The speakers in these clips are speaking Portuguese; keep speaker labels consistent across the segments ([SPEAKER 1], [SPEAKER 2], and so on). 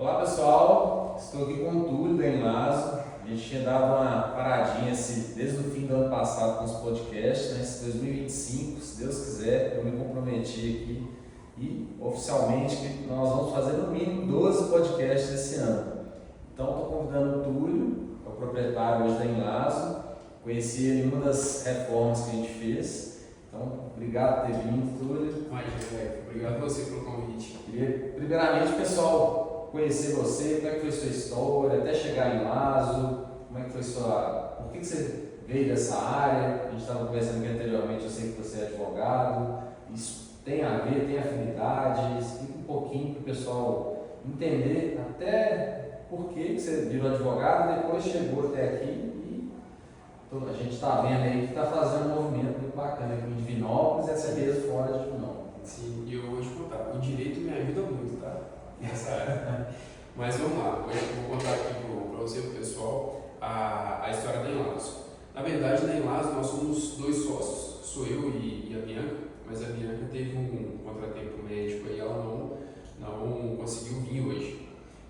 [SPEAKER 1] Olá pessoal, estou aqui com o Túlio da Enlazo. A gente tinha dado uma paradinha desde o fim do ano passado com os podcasts, né? Esse 2025, se Deus quiser, eu me comprometi aqui e oficialmente que nós vamos fazer no mínimo 12 podcasts esse ano. Então estou convidando o Túlio, que é o proprietário hoje da Enlazo. Conheci ele em uma das reformas que a gente fez. Então, obrigado por ter vindo, Túlio.
[SPEAKER 2] Imagina, obrigado a você pelo convite.
[SPEAKER 1] Queria, primeiramente, pessoal, conhecer você, como é que foi sua história, até chegar em Enlazo, como é que foi por que você veio dessa área? A gente estava conversando aqui anteriormente, eu sei que você é advogado, isso tem a ver, tem afinidade, explica um pouquinho para o pessoal entender até por que você virou advogado e depois chegou até aqui. A gente está vendo aí que está fazendo um movimento muito bacana aqui em Divinópolis e até mesmo fora de Divinópolis.
[SPEAKER 2] Sim, e eu vou te contar, o direito me ajuda muito, tá? Nessa área. Mas vamos lá, hoje eu vou contar aqui para você, para o pessoal, a história da Enlazo. Na verdade, na Enlazo nós somos dois sócios, sou eu e a Bianca, mas a Bianca teve um contratempo médico e ela não conseguiu vir hoje.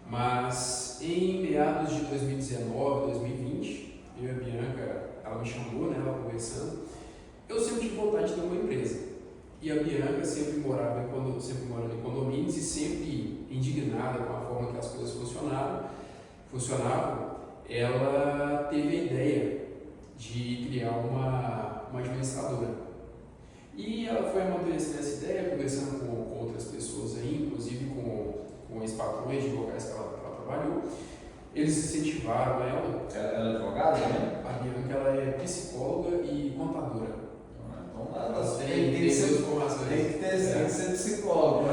[SPEAKER 2] Mas em meados de 2019, 2020, eu e a Bianca, ela me chamou, né, ela conversando, eu sempre tive vontade de ter uma empresa. E a Bianca sempre morava em condomínios e sempre indignada com a forma que as coisas funcionavam, ela teve a ideia de criar uma administradora. E ela foi amadurecendo essa ideia, conversando com outras pessoas aí, inclusive com ex-patrões de locais que ela trabalhou. Eles incentivaram ela.
[SPEAKER 1] Ela é advogada, né?
[SPEAKER 2] A Bianca, ela é psicóloga e contadora.
[SPEAKER 1] Tem que ser psicólogo, né?
[SPEAKER 2] Tem que ser psicólogo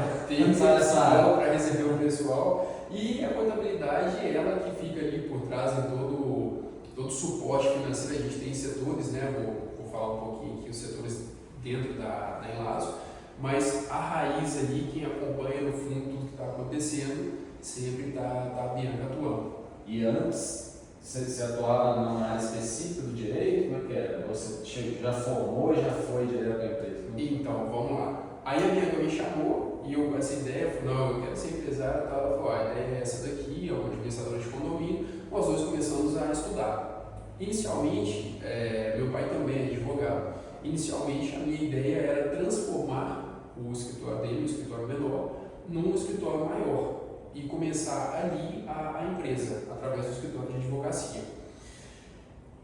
[SPEAKER 2] para receber o pessoal. E a contabilidade, ela que fica ali por trás de todo o suporte financeiro. A gente tem setores, né? Vou falar um pouquinho aqui, os setores dentro da Enlazo, mas a raiz ali, quem acompanha no fundo tudo que está acontecendo, sempre está a Bianca atuando.
[SPEAKER 1] E antes, você atuava numa área específica do direito? Como é que era? Você já formou e já foi direto para a empresa?
[SPEAKER 2] Então, vamos lá. Aí a Bianca me chamou e eu com essa ideia, falei, não, eu quero ser empresário, ela falou, a ideia é essa daqui, é uma administradora de condomínio. Nós dois começamos a estudar. Inicialmente, meu pai também é advogado. Inicialmente, a minha ideia era transformar o escritório dele, um escritório menor, num escritório maior e começar ali a empresa, através do escritório de advocacia.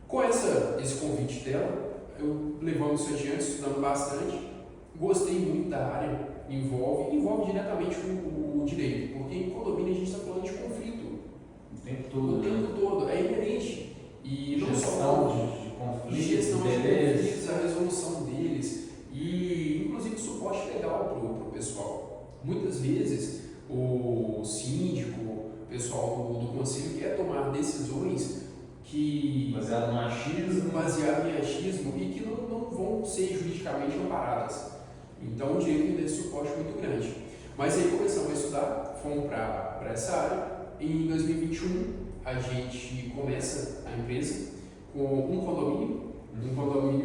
[SPEAKER 2] Com esse convite dela, eu levando isso adiante, estudando bastante, gostei muito da área, envolve diretamente o direito, porque em condomínio a gente está falando de conflito.
[SPEAKER 1] O tempo todo.
[SPEAKER 2] É inerente. E não
[SPEAKER 1] gestão
[SPEAKER 2] só
[SPEAKER 1] de conflitos,
[SPEAKER 2] gestão de conflitos, a resolução deles e inclusive suporte legal para o pessoal. Muitas vezes o síndico, o pessoal do conselho quer tomar decisões que
[SPEAKER 1] baseado
[SPEAKER 2] em achismo e que não vão ser juridicamente amparadas. Então o direito tem esse suporte muito grande. Mas aí começamos a estudar, fomos para essa área. Em 2021 a gente começa a empresa com um condomínio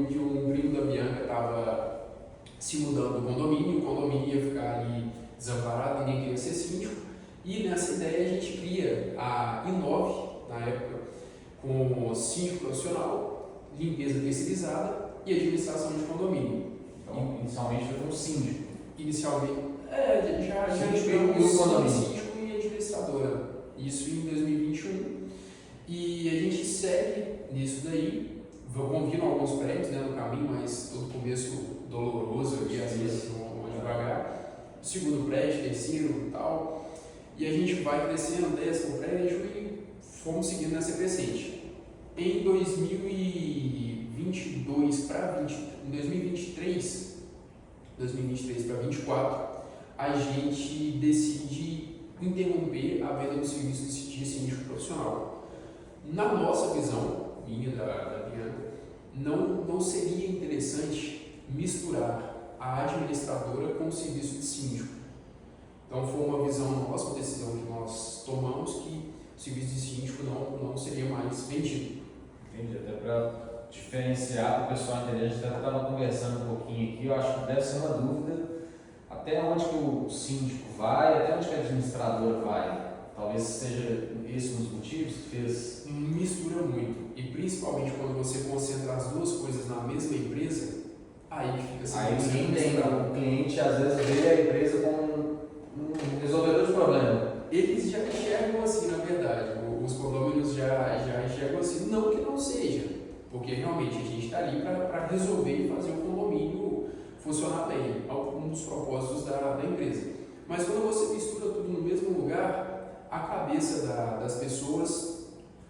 [SPEAKER 2] que um primo da Bianca estava se mudando do condomínio, o condomínio ia ficar ali desamparado, ninguém queria ser síndico, e nessa ideia a gente cria a Inove, na época, com síndico profissional, limpeza terceirizada e administração de condomínio.
[SPEAKER 1] Então, inicialmente foi um síndico.
[SPEAKER 2] Inicialmente, já
[SPEAKER 1] síndico
[SPEAKER 2] e administradora, isso em 2021, e a gente segue nisso daí, vão vindo alguns prédios, né, no caminho, mas todo começo doloroso e às vezes vão devagar. Segundo prédio, terceiro e tal, e a gente vai crescendo, 10º prédio e fomos seguindo nessa crescente. Em 2023 para 2024, a gente decide interromper a venda do serviço de síndico profissional. Na nossa visão, minha da Bianca, não seria interessante misturar a administradora com o serviço de síndico. Então foi uma visão nossa, uma decisão que nós tomamos, que o serviço de síndico não seria mais vendido.
[SPEAKER 1] Entendi, até para diferenciar para o pessoal entender, a gente estava conversando um pouquinho aqui, eu acho que deve ser uma dúvida até onde que o síndico vai, até onde que a administradora vai. Talvez seja esse um dos motivos que fez.
[SPEAKER 2] Mistura muito. E principalmente quando você concentra as duas coisas na mesma empresa, aí que fica assim.
[SPEAKER 1] Aí ninguém tem. O cliente às vezes vê a empresa como um resolvedor de problema.
[SPEAKER 2] Eles já enxergam assim, na verdade. Os condôminos já enxergam assim. Não que não seja, porque realmente a gente está ali para resolver e fazer o condomínio funcionar bem. É um dos propósitos da empresa. Mas quando você mistura tudo no mesmo lugar, a cabeça das pessoas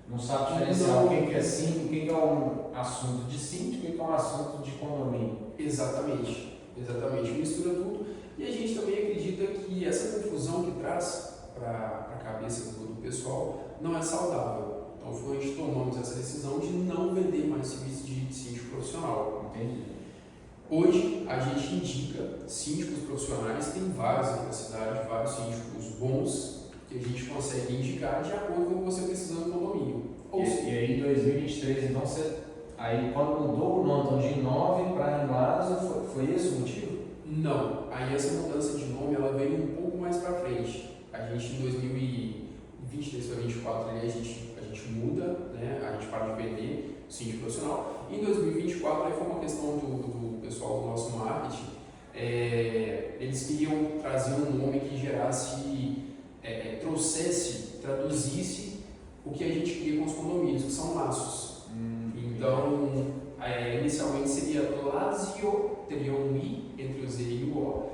[SPEAKER 1] não sabe diferenciar o que é síndico, o que é um assunto de síndico e o que é um assunto de condomínio.
[SPEAKER 2] Exatamente, mistura tudo. E a gente também acredita que essa confusão que traz para a cabeça do pessoal não é saudável. Então foi a gente tomamos essa decisão de não vender mais serviço de síndico profissional.
[SPEAKER 1] Entendi.
[SPEAKER 2] Hoje a gente indica síndicos profissionais, tem vários aqui na cidade, vários síndicos bons que a gente consegue indicar de acordo com o que você precisa no condomínio.
[SPEAKER 1] E aí em 2023, então aí quando mudou o nome então, de Inove para Inlazo, foi esse o motivo?
[SPEAKER 2] Não, aí essa mudança de nome ela veio um pouco mais para frente. A gente em 2023 para 2024 a gente muda, né? A gente para de vender síndico profissional. Em 2024 aí foi uma questão do pessoal do nosso marketing. Eles queriam trazer um nome que gerasse, traduzisse o que a gente queria com os condomínios, que são laços. Então, inicialmente seria Lazio, teria um I entre o Z e o O,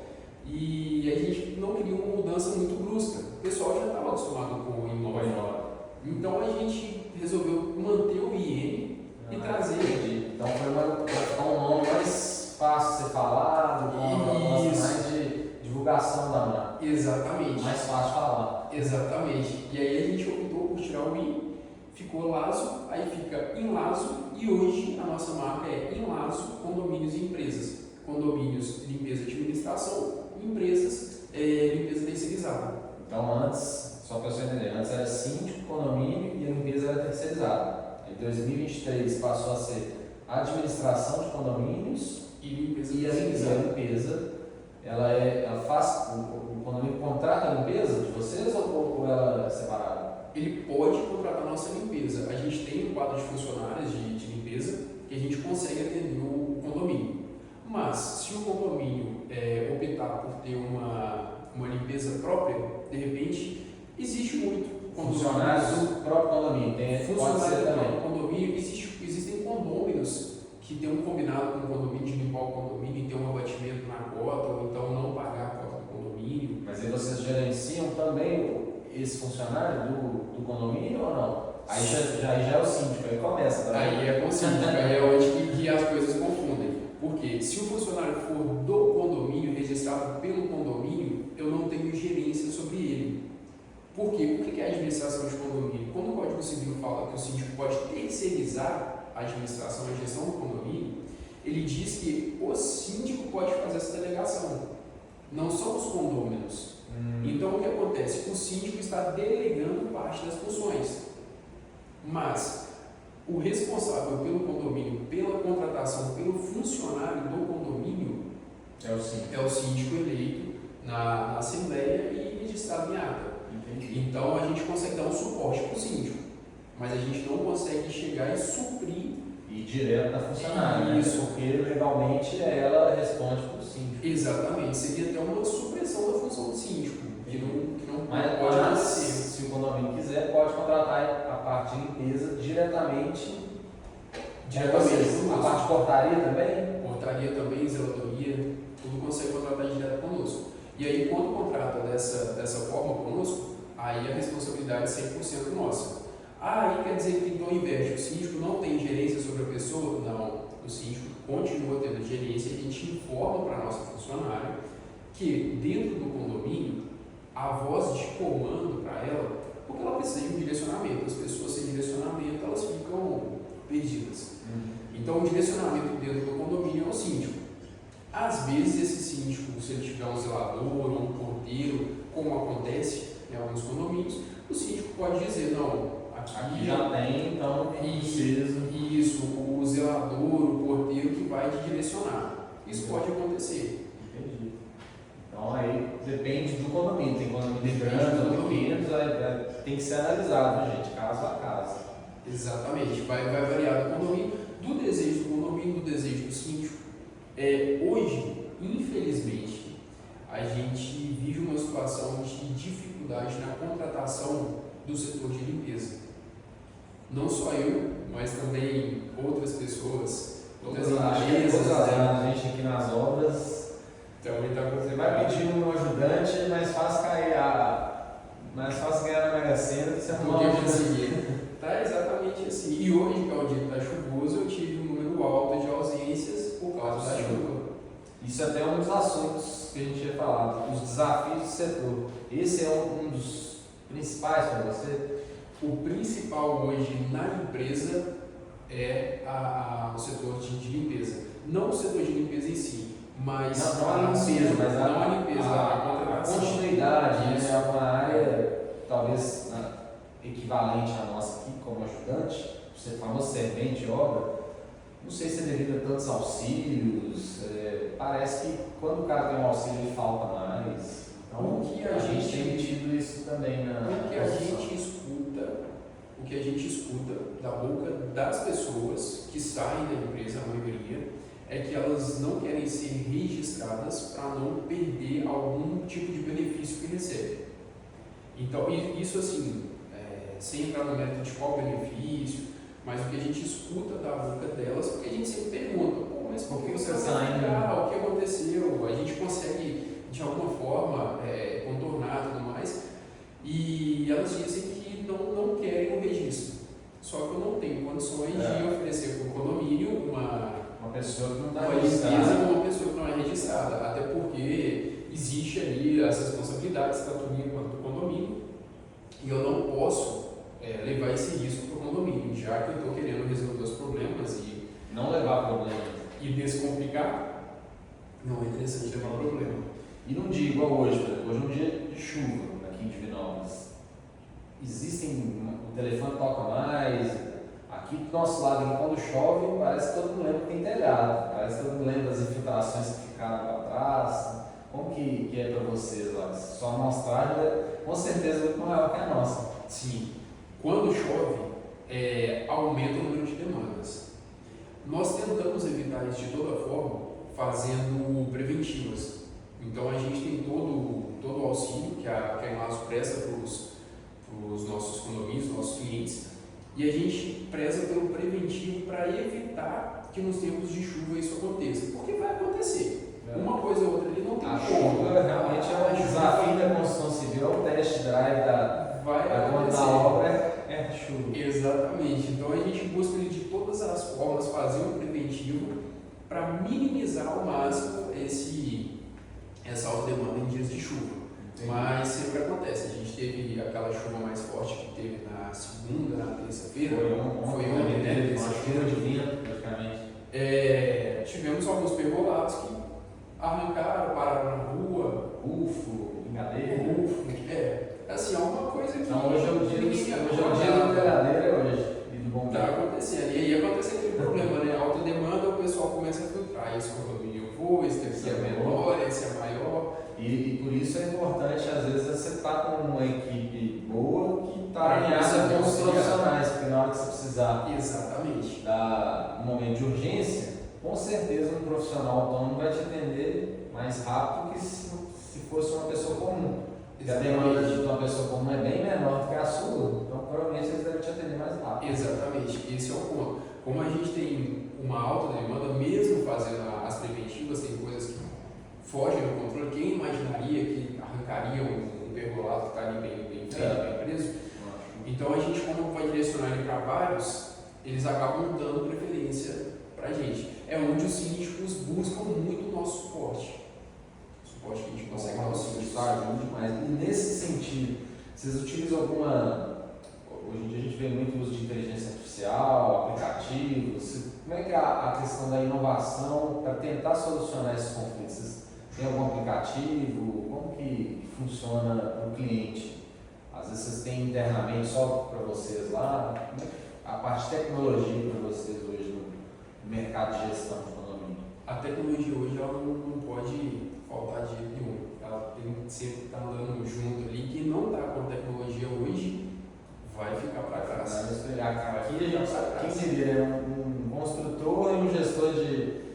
[SPEAKER 2] e a gente não queria uma mudança muito brusca. O pessoal já estava acostumado com o imóvel. Então a gente resolveu manter o IN e trazer.
[SPEAKER 1] Entendi. Então foi um nome mais fácil de ser falado, mais de divulgação da marca.
[SPEAKER 2] Exatamente.
[SPEAKER 1] Mais fácil de falar.
[SPEAKER 2] Exatamente. E aí a gente optou por tirar o I, ficou Lazo, aí fica Inlazo, e hoje a nossa marca é Inlazo Condomínios e Empresas. Condomínios, limpeza e administração, empresas, limpeza terceirizada.
[SPEAKER 1] Então antes, só para você entender, antes era síndico, condomínio e a limpeza era terceirizada. Em 2023 passou a ser administração de condomínios
[SPEAKER 2] e limpeza
[SPEAKER 1] e a limpeza, ela faz, o condomínio contrata a limpeza de vocês ou ela é separada?
[SPEAKER 2] Ele pode contratar a nossa limpeza. A gente tem um quadro de funcionários de limpeza que a gente consegue atender o condomínio. Mas se o condomínio optar por ter uma limpeza própria, de repente existe muito.
[SPEAKER 1] Funcionários do próprio condomínio,
[SPEAKER 2] funcionários do próprio condomínio, existem condôminos que tem um combinado com o condomínio de limpar o condomínio e ter um abatimento na cota, ou então não pagar a cota do condomínio.
[SPEAKER 1] Mas aí vocês gerenciam também esse funcionário do condomínio ou não? Aí já é o síndico, aí começa. Tá?
[SPEAKER 2] Aí é com o síndico, aí é onde que as coisas confundem. Porque se o funcionário for do condomínio, registrado pelo condomínio, eu não tenho gerência sobre ele. Por quê? O que é a administração de condomínio? Quando o Código Civil fala que o síndico pode terceirizar a administração e a gestão do condomínio, ele diz que o síndico pode fazer essa delegação, não são os condôminos. Então o que acontece? O síndico está delegando parte das funções, mas o responsável pelo condomínio, pela contratação, pelo funcionário do condomínio
[SPEAKER 1] é o síndico
[SPEAKER 2] eleito na Assembleia e registrado em ata.
[SPEAKER 1] Entendi.
[SPEAKER 2] Então a gente consegue dar um suporte para o síndico, mas a gente não consegue chegar e suprir.
[SPEAKER 1] E direto da funcionária.
[SPEAKER 2] Isso.
[SPEAKER 1] Né? Porque legalmente ela responde para o síndico.
[SPEAKER 2] Exatamente, seria até uma supressão da função do síndico, que não
[SPEAKER 1] mas
[SPEAKER 2] pode acontecer.
[SPEAKER 1] Se o condomínio quiser, pode contratar a parte de limpeza diretamente. A parte de portaria também?
[SPEAKER 2] Portaria também, zeladoria, tudo consegue contratar direto conosco. E aí, quando contrata dessa forma conosco, aí a responsabilidade é 100% nossa. Aí quer dizer que então inverte, o síndico não tem gerência sobre a pessoa? Não, o síndico continua tendo gerência e a gente informa para a nossa funcionária que dentro do condomínio, a voz de comando para ela, porque ela precisa de um direcionamento, as pessoas sem direcionamento, elas ficam perdidas. Então o direcionamento dentro do condomínio é o síndico. Às vezes esse síndico, se ele tiver um zelador ou um porteiro, como acontece em alguns condomínios, o síndico pode dizer, não,
[SPEAKER 1] aqui já tem, então
[SPEAKER 2] isso, o zelador, o porteiro que vai te direcionar. Isso pode acontecer.
[SPEAKER 1] Entendi. Então aí depende do condomínio, tem condomínio grandes ou pequenos, tem que ser analisado, gente, caso a caso.
[SPEAKER 2] Exatamente, vai variar do condomínio, do desejo do condomínio, do desejo do síndico. Hoje, infelizmente, a gente vive uma situação de dificuldade na contratação do setor de limpeza. Não só eu, mas também outras pessoas, outras empresas.
[SPEAKER 1] A gente aqui nas obras
[SPEAKER 2] também está
[SPEAKER 1] você
[SPEAKER 2] acontecendo.
[SPEAKER 1] vai pedir um ajudante, é mais fácil mais fácil ganhar na Mega Sena do que você arrumar um ajudante.
[SPEAKER 2] Tá exatamente assim. E hoje, que é o dia que está chuvoso, eu tive um número alto de ausências por causa da chuva.
[SPEAKER 1] Isso é até um dos assuntos que a gente ia falar, os desafios do setor. Esse é um dos principais para você?
[SPEAKER 2] O principal hoje na empresa é o setor de limpeza. Não o setor de limpeza em si, mas
[SPEAKER 1] não a limpeza, mas
[SPEAKER 2] a
[SPEAKER 1] continuidade, né? É uma área talvez equivalente à nossa aqui como ajudante, você famoso servente de obra. Não sei se é devido a tantos auxílios, parece que quando o cara tem um auxílio ele falta mais. Então,
[SPEAKER 2] o que
[SPEAKER 1] a gente tem tido isso também na
[SPEAKER 2] o que a gente escuta da boca das pessoas que saem da empresa, a maioria, é que elas não querem ser registradas para não perder algum tipo de benefício que recebem. Então, isso assim, sem entrar no mérito de qual benefício, mas o que a gente escuta da boca delas, porque a gente sempre pergunta, mas por que você vai ficar? O que aconteceu? A gente consegue, de alguma forma, contornar e tudo mais, e elas dizem que não querem o registro. Só que eu não tenho condições de oferecer para o condomínio uma
[SPEAKER 1] pessoa que não está
[SPEAKER 2] registrada com uma pessoa que não é registrada, até porque existe ali as responsabilidades, tanto minha quanto do condomínio, e eu não posso levar esse risco para o condomínio, já que eu estou querendo resolver os problemas e
[SPEAKER 1] não levar problemas
[SPEAKER 2] e descomplicar, não é interessante levar problema.
[SPEAKER 1] E num dia igual hoje, por exemplo, hoje é um dia de chuva aqui em Divinópolis. O telefone toca mais. Aqui do nosso lado, aqui, quando chove, parece que todo mundo lembra que tem telhado, parece que todo mundo lembra das infiltrações que ficaram para trás. Como que é para vocês lá? Sua amostragem é com certeza muito maior que a nossa.
[SPEAKER 2] Sim. Quando chove, aumenta o número de demandas. Nós tentamos evitar isso de toda forma, fazendo preventivas. Então a gente tem todo o auxílio que a Enlaço presta para os nossos condomínios, nossos clientes, e a gente preza pelo preventivo para evitar que nos tempos de chuva isso aconteça, porque vai acontecer. Uma coisa ou outra ele não tem
[SPEAKER 1] como.
[SPEAKER 2] A
[SPEAKER 1] chuva realmente é um desafio da construção civil, é o test drive da obra é chuva.
[SPEAKER 2] Exatamente. Então a gente busca de todas as formas fazer um preventivo para minimizar ao máximo essa alta demanda em dias de chuva. Entendi. Mas sempre acontece. A gente teve aquela chuva mais forte que teve na segunda, na terça-feira.
[SPEAKER 1] Foi ontem, né? Uma chuva de vento, praticamente.
[SPEAKER 2] Tivemos alguns pergolados que arrancaram, pararam na rua.
[SPEAKER 1] Ufo, brincadeira.
[SPEAKER 2] Assim, alguma coisa que.
[SPEAKER 1] Não, hoje é o dia da brincadeira hoje. E do bom
[SPEAKER 2] tá acontecendo. E aí acontece aquele problema, né? Alta demanda, o pessoal começa a filtrar. Esse condomínio eu vou, esse aqui é menor, esse é maior.
[SPEAKER 1] E por isso é importante, às vezes, você estar com uma equipe boa que está alinhada com os profissionais, porque na hora que você precisar um momento de urgência, com certeza um profissional autônomo vai te atender mais rápido que se fosse uma pessoa comum. Porque a demanda de uma pessoa comum é bem menor do que a sua, então provavelmente eles devem te atender mais rápido.
[SPEAKER 2] Exatamente, esse é o ponto. Como a gente tem uma alta demanda, mesmo fazendo as preventivas, tem coisas que fogem do controle. Quem imaginaria que arrancaria um pergolado que está ali bem feito, bem preso? Então a gente, como vai direcionar ele para vários, eles acabam dando preferência para a gente. É onde os síndicos buscam muito o nosso suporte. O suporte que a gente consegue dar ao síndico.
[SPEAKER 1] Mas nesse sentido, vocês utilizam alguma... Hoje em dia a gente vê muito uso de inteligência artificial, aplicativos. Como é que é a questão da inovação para tentar solucionar esses conflitos? Vocês têm algum aplicativo? Como que funciona para o cliente? Às vezes vocês têm internamente só para vocês lá. A parte de tecnologia para vocês hoje no mercado de gestão de condomínio?
[SPEAKER 2] A tecnologia hoje ela não pode faltar de jeito nenhum. Ela tem que sempre estar andando junto ali. Quem não está com a tecnologia
[SPEAKER 1] aqui, quem diria, né? Um construtor e um gestor de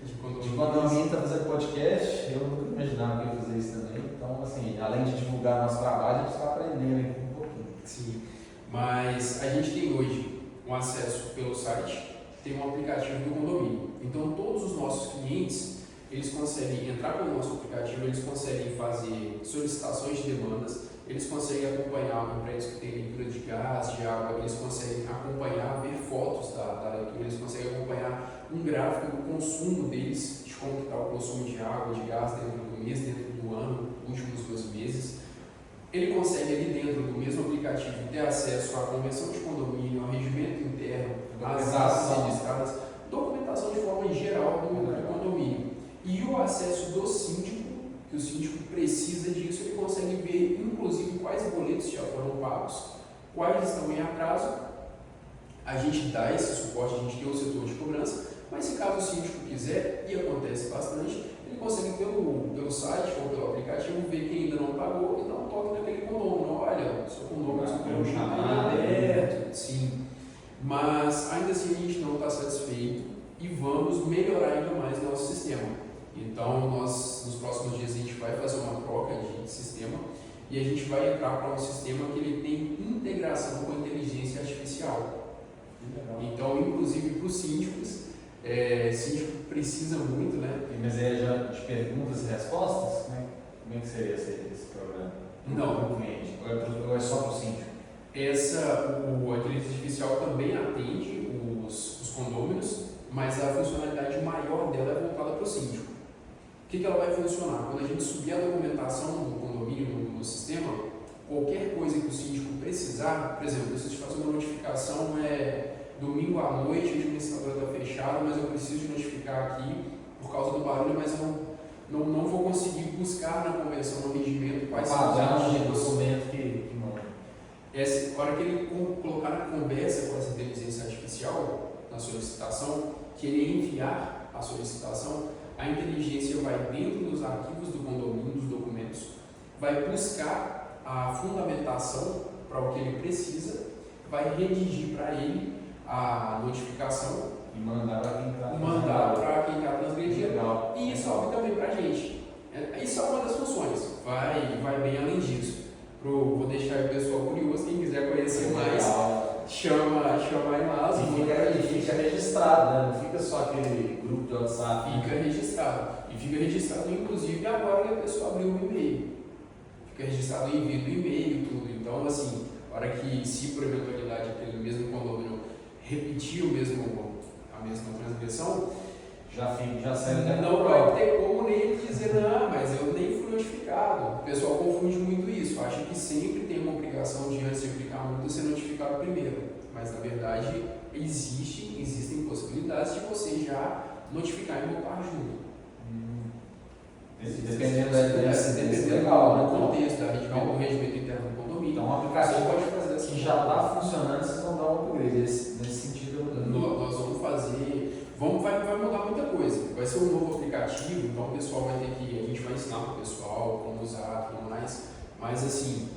[SPEAKER 1] condomínio está fazendo podcast. Eu nunca imaginava que ia fazer isso também. Então, assim, além de divulgar nosso trabalho, a gente está aprendendo aqui um pouquinho.
[SPEAKER 2] Sim, mas a gente tem hoje um acesso pelo site, tem um aplicativo do condomínio. Então, todos os nossos clientes, eles conseguem entrar pelo nosso aplicativo, eles conseguem fazer solicitações de demandas, eles conseguem acompanhar um prédio que tem leitura de gás, de água, eles conseguem acompanhar, ver fotos da leitura, eles conseguem acompanhar um gráfico do consumo deles, de como está o consumo de água, de gás dentro do mês, dentro do ano, últimos 2 meses. Ele consegue ali dentro do mesmo aplicativo ter acesso à convenção de condomínio, ao regimento interno, às atas registradas, documentação de forma geral do condomínio. E o acesso do síndico, que o síndico precisa disso, ele consegue ver inclusive quais boletos já foram pagos, quais estão em atraso. A gente dá esse suporte, a gente tem o setor de cobrança, mas se caso o síndico quiser, e acontece bastante, ele consegue pelo site ou pelo aplicativo ver quem ainda não pagou e dar um toque naquele condomínio. Olha, seu condomínio está aberto, sim. Mas ainda assim a gente não está satisfeito e vamos melhorar ainda mais nosso sistema. Então, nos próximos dias a gente vai fazer uma troca de sistema e a gente vai entrar para um sistema que ele tem integração com a inteligência artificial. Então, inclusive para os síndicos, síndico precisa muito, né?
[SPEAKER 1] Mas é já de perguntas e respostas? Como é que seria esse programa?
[SPEAKER 2] Não.
[SPEAKER 1] Para o cliente? Ou é só para o síndico?
[SPEAKER 2] A inteligência artificial também atende os condôminos, mas a funcionalidade maior dela é voltada para o síndico. O que ela vai funcionar? Quando a gente subir a documentação do condomínio no sistema, qualquer coisa que o síndico precisar, por exemplo, eu preciso de fazer uma notificação, domingo à noite, a administradora está fechada, mas eu preciso de notificar aqui por causa do barulho, mas eu não vou conseguir buscar na convenção, no regimento, quais são os artigos.
[SPEAKER 1] Documento que manda.
[SPEAKER 2] A hora que ele colocar na conversa com essa inteligência artificial, na solicitação, que ele enviar a solicitação, a inteligência vai dentro dos arquivos do condomínio, dos documentos, vai buscar a fundamentação para o que ele precisa, vai redigir para ele a notificação
[SPEAKER 1] e mandar para
[SPEAKER 2] quem está transgredindo e sobe também para a gente. Isso é uma das funções, vai bem além disso. Vou deixar o pessoal curioso, quem quiser conhecer mais, chama aí lá.
[SPEAKER 1] E fica registrado, né? Não fica só aquele grupo de WhatsApp.
[SPEAKER 2] Fica registrado, inclusive agora que a pessoa abriu o e-mail. Fica registrado o envio do e-mail e tudo. Então, assim, a hora que, se por eventualidade aquele mesmo condomínio repetir a mesma transgressão,
[SPEAKER 1] já sai
[SPEAKER 2] não vai ter como nem ele dizer, não, mas eu nem fui notificado. O pessoal confunde muito isso, acha que sempre tem uma obrigação de, antes de aplicar a multa, ser notificado primeiro. Mas, na verdade, existem possibilidades de você já notificar e multar junto.
[SPEAKER 1] Dependendo da incidência legal, né?
[SPEAKER 2] Do contexto, do regimento interno do condomínio.
[SPEAKER 1] Então, um aplicativo
[SPEAKER 2] pode fazer assim.
[SPEAKER 1] Que já está funcionando, vocês vão dar um upgrade nesse sentido.
[SPEAKER 2] Nós vamos fazer. Vai mudar muita coisa. Vai ser um novo aplicativo, então o pessoal vai ter que. A gente vai ensinar para o pessoal como usar e tudo mais. Mas assim,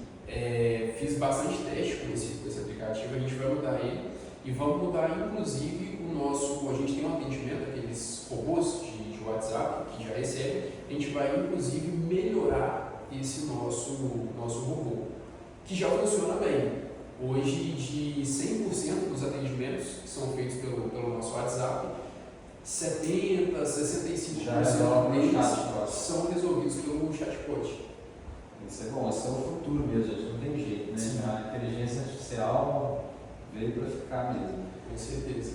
[SPEAKER 2] fiz bastante teste com esse aplicativo, a gente vai mudar ele. E vamos mudar inclusive o nosso. A gente tem um atendimento, aqueles robôs de WhatsApp que já recebe. A gente vai inclusive melhorar esse nosso robô, que já funciona bem. Hoje, de 100% dos atendimentos que são feitos pelo nosso WhatsApp, 70%, 65% deles são resolvidos pelo chatbot.
[SPEAKER 1] Isso é bom, esse é o futuro mesmo, gente, não tem jeito, né?
[SPEAKER 2] Sim.
[SPEAKER 1] A inteligência artificial veio para ficar mesmo.
[SPEAKER 2] Com certeza.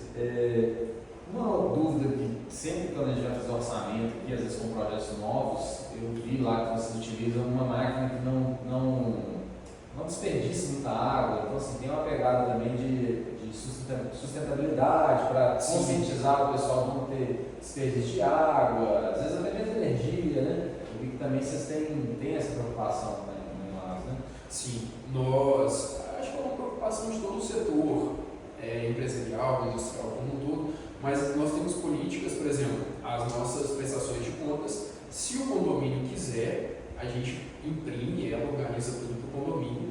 [SPEAKER 1] Uma dúvida que sempre quando a gente vai fazer orçamento, aqui, às vezes com projetos novos, eu vi lá que vocês utilizam uma máquina que não desperdiça muita água, então assim, tem uma pegada também de sustentabilidade para conscientizar o pessoal de não ter desperdício de água, às vezes até mesmo energia, né? Eu vi que também vocês têm essa preocupação também, né?
[SPEAKER 2] Sim, acho que é uma preocupação de todo o setor empresarial, industrial como um todo, mas nós temos políticas, por exemplo, as nossas prestações de contas, se o condomínio quiser, a gente imprime ela, organiza tudo para o condomínio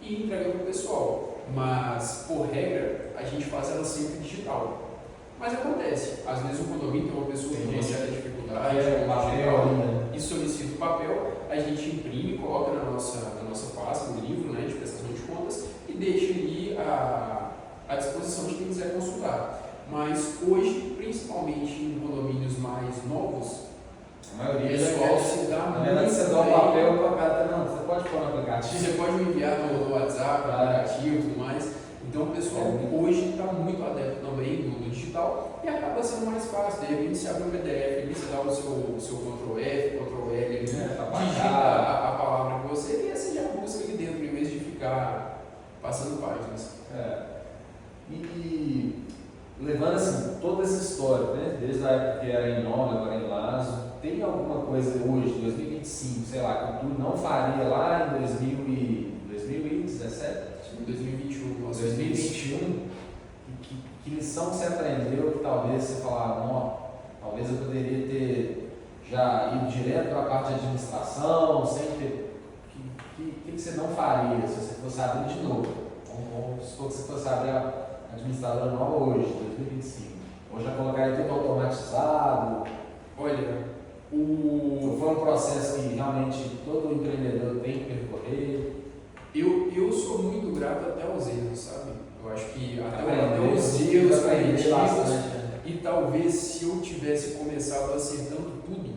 [SPEAKER 2] e entrega para o pessoal. mas por regra a gente faz ela sempre digital. Mas acontece, às vezes o condomínio tem uma pessoa que tem uma certa dificuldade, e solicita o papel, a gente imprime, coloca na nossa pasta, no livro, né, de prestação de contas, e deixa ali à disposição de quem quiser consultar. Mas hoje, principalmente em condomínios mais novos,
[SPEAKER 1] a maioria
[SPEAKER 2] pessoal se dá muito.
[SPEAKER 1] Na verdade, você dá o papel para o cara, não, você pode pôr no aplicativo.
[SPEAKER 2] Você pode me enviar no WhatsApp, no aplicativo e tudo mais. Então o pessoal hoje está muito adepto também do digital e acaba sendo mais fácil. De repente você abre um PDF, ali, você dá o seu Ctrl F, Ctrl L, digita a palavra que você quer e você já busca ali dentro, em vez de ficar passando páginas.
[SPEAKER 1] E levando assim, toda essa história, né? Desde a época que era em Nova, agora em Lazo, tem alguma coisa hoje, 2025, sei lá, que o Túlio não faria lá em 2017? 2021, que lição que você aprendeu que talvez você falava, não, talvez eu poderia ter já ido direto para a parte de administração, sem ter. O que você não faria se você fosse abrir de novo? Vamos supor que você fosse abrir a administradora nova hoje, 2025. Ou já colocaria tudo automatizado?
[SPEAKER 2] Olha,
[SPEAKER 1] foi um processo que realmente todo empreendedor tem que percorrer.
[SPEAKER 2] Eu sou muito grato até aos erros, sabe? Eu acho que até os
[SPEAKER 1] erros
[SPEAKER 2] cometidos, e talvez se eu tivesse começado acertando tudo,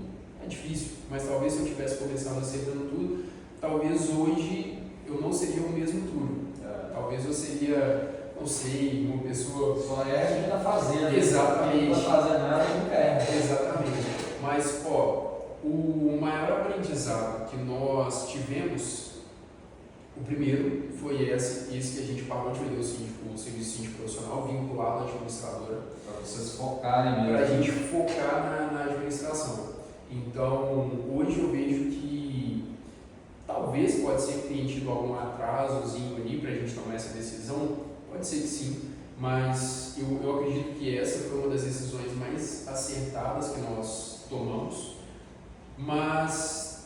[SPEAKER 2] é difícil, mas talvez se eu tivesse começado acertando tudo, talvez hoje eu não seria o mesmo Túlio. Talvez eu seria, não sei, uma pessoa...
[SPEAKER 1] Só a gente tá fazendo.
[SPEAKER 2] Exatamente.
[SPEAKER 1] Não tá fazendo nada, nunca é.
[SPEAKER 2] Exatamente. Mas, o maior aprendizado que nós tivemos, o primeiro foi esse que a gente parou de vender o serviço síndico profissional vinculado à administradora.
[SPEAKER 1] Para vocês focarem mesmo.
[SPEAKER 2] Para a gente focar na administração. Então, hoje eu vejo que talvez pode ser que tenha tido algum atrasozinho ali para a gente tomar essa decisão, pode ser que sim, mas eu acredito que essa foi uma das decisões mais acertadas que nós tomamos, mas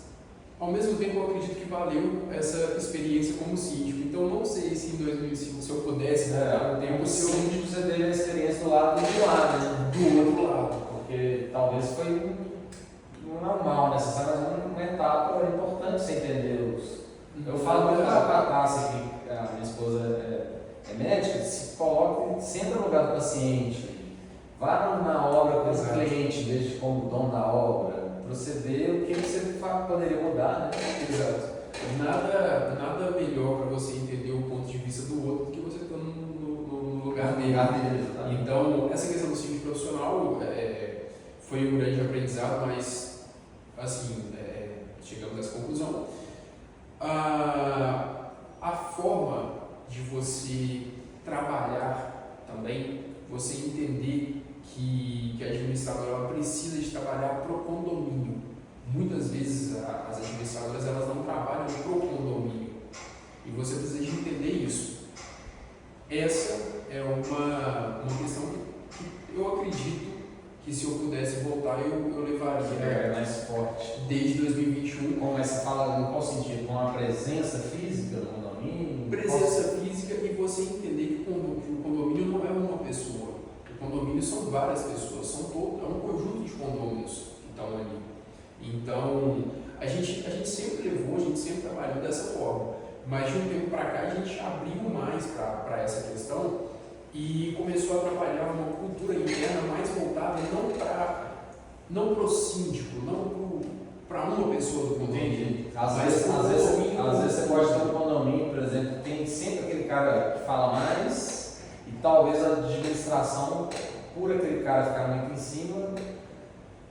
[SPEAKER 2] ao mesmo tempo eu acredito que valeu essa experiência como síndico. Então não sei se em 2005, se eu pudesse voltar no tempo, se eu...
[SPEAKER 1] síndico você teve a experiência do lado do lado, né?
[SPEAKER 2] Do outro lado.
[SPEAKER 1] Porque talvez foi não é mal necessário, mas uma etapa importante você entender os... Eu falo muito para a Tássia, que a minha esposa é médica, se coloque sempre no lugar do paciente, vá na obra com o cliente, em vez de como dono da obra, para você ver o que você poderia mudar, né?
[SPEAKER 2] Exato. Nada melhor para você entender o ponto de vista do outro do que você estar no lugar dele. Então, essa questão do síndico profissional foi um grande aprendizado, mas assim, chegamos a essa conclusão. A forma de você trabalhar também, você entender que a administradora ela precisa de trabalhar para o condomínio. Muitas vezes as administradoras elas não trabalham para o condomínio e você precisa de entender isso. Essa é uma questão que eu acredito que se eu pudesse voltar eu levaria
[SPEAKER 1] mais forte.
[SPEAKER 2] Desde 2021.
[SPEAKER 1] Como você fala, em qual sentido? Com a presença física no condomínio?
[SPEAKER 2] Presença física e você entender que o condomínio não é uma pessoa. O condomínio são várias pessoas, é um conjunto de condôminos que estão ali. Então, a gente sempre levou, a gente sempre trabalhou dessa forma. Mas de um tempo para cá a gente abriu mais para essa questão e começou a trabalhar uma cultura interna mais voltada não para o síndico, não para uma pessoa do condomínio.
[SPEAKER 1] Às vezes você pode ter um condomínio, por exemplo, tem sempre aquele cara que fala mais e talvez a administração, por aquele cara ficar muito em cima,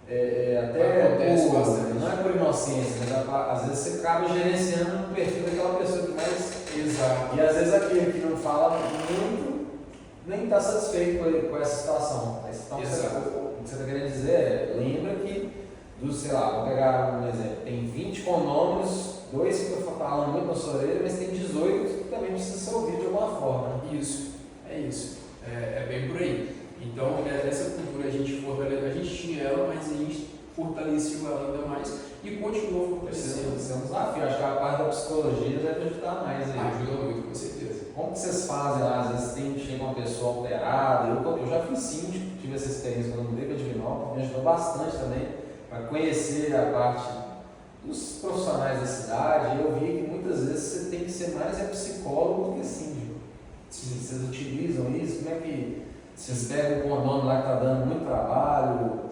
[SPEAKER 1] até
[SPEAKER 2] acontece bastante.
[SPEAKER 1] Não é por inocência, mas às vezes você acaba gerenciando o perfil daquela pessoa que mais...
[SPEAKER 2] Exato.
[SPEAKER 1] E às vezes aquele que não fala muito nem está satisfeito com essa situação. Então, o que você está querendo dizer lembra que, sei lá, vou pegar um exemplo, tem 20 condôminos, 2 que estão falando muito na sua orelha, mas tem 18 que também precisa ser ouvido de alguma forma.
[SPEAKER 2] Isso, é bem por aí. Então, essa cultura a gente tinha ela, mas a gente fortaleceu ela ainda mais e continuou fortalecendo.
[SPEAKER 1] Isso é um desafio, acho que a parte da psicologia deve ajudar mais aí.
[SPEAKER 2] Ajuda muito, com certeza.
[SPEAKER 1] como que vocês fazem lá? Às vezes chega uma pessoa alterada. Eu já fui síndico, tive essa experiência quando eu mudei para Divinópolis, me ajudou bastante também para conhecer a parte dos profissionais da cidade. Eu vi que muitas vezes você tem que ser mais psicólogo do que síndico. Se vocês utilizam isso, como é que vocês pegam um condomínio lá que está dando muito trabalho?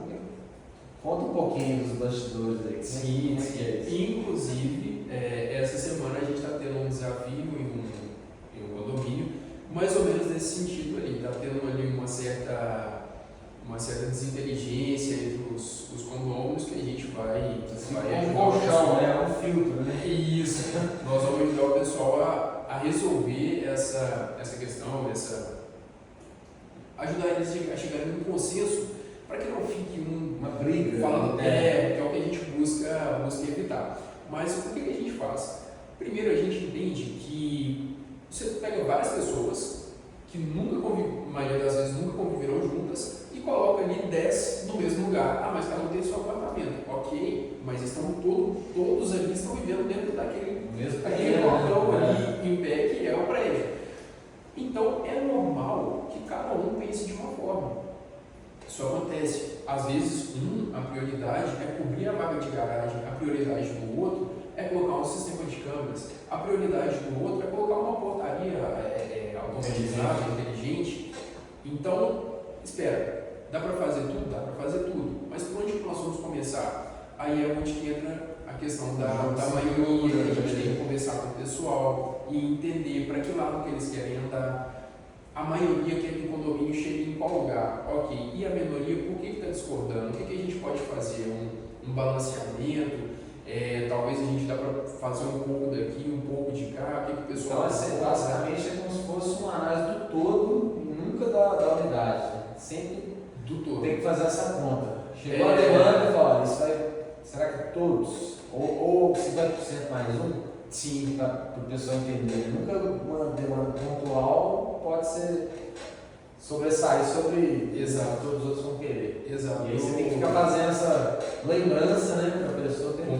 [SPEAKER 1] Conta um pouquinho dos bastidores aí.
[SPEAKER 2] Sim, inclusive, essa semana a gente está tendo um desafio em um condomínio, mais ou menos nesse sentido ali, está tendo ali uma certa desinteligência entre os condôminos que a gente vai
[SPEAKER 1] um colchão, né? Um filtro, né?
[SPEAKER 2] Isso. Nós vamos ajudar o pessoal a resolver essa questão, ajudar eles a chegarem num consenso para que não fique uma briga falando, que é o que a gente busca evitar. Mas o que a gente faz? Primeiro, a gente entende que você pega várias pessoas que a maioria das vezes nunca conviveram juntas e coloca ali 10 no mesmo lugar. Ah, mas cada um tem seu apartamento. Ok, mas todos ali estão vivendo dentro daquele portão ali em pé que é o prédio. Então, é normal que cada um pense de uma forma. Isso acontece. Às vezes, a prioridade é cobrir a vaga de garagem, a prioridade do outro é colocar um sistema de câmeras, a prioridade do outro é colocar uma portaria automatizada, inteligente. Então, espera, dá para fazer tudo? Dá para fazer tudo. Mas por onde nós vamos começar? Aí é onde que entra a questão da maioria, a gente tem que conversar com o pessoal e entender para que lado que eles querem andar. A maioria quer que o condomínio chegue em qual lugar? Ok. E a minoria, por que está discordando? O que a gente pode fazer? Um balanceamento? Talvez a gente dá para fazer um pouco daqui, um pouco de cá? O que o pessoal...
[SPEAKER 1] Então, basicamente é como se fosse uma análise do todo, nunca da unidade. Né? Sempre
[SPEAKER 2] do todo.
[SPEAKER 1] Tem que fazer essa conta. Chegou a demanda e fala, isso vai... Será que todos? Ou 50% mais um? Sim, para o pessoal entender. Nunca uma demanda pontual pode sobressair sobre todos os outros vão querer.
[SPEAKER 2] Exato.
[SPEAKER 1] E aí você tem que ficar fazendo essa lembrança, né, para a pessoa ter.
[SPEAKER 2] Para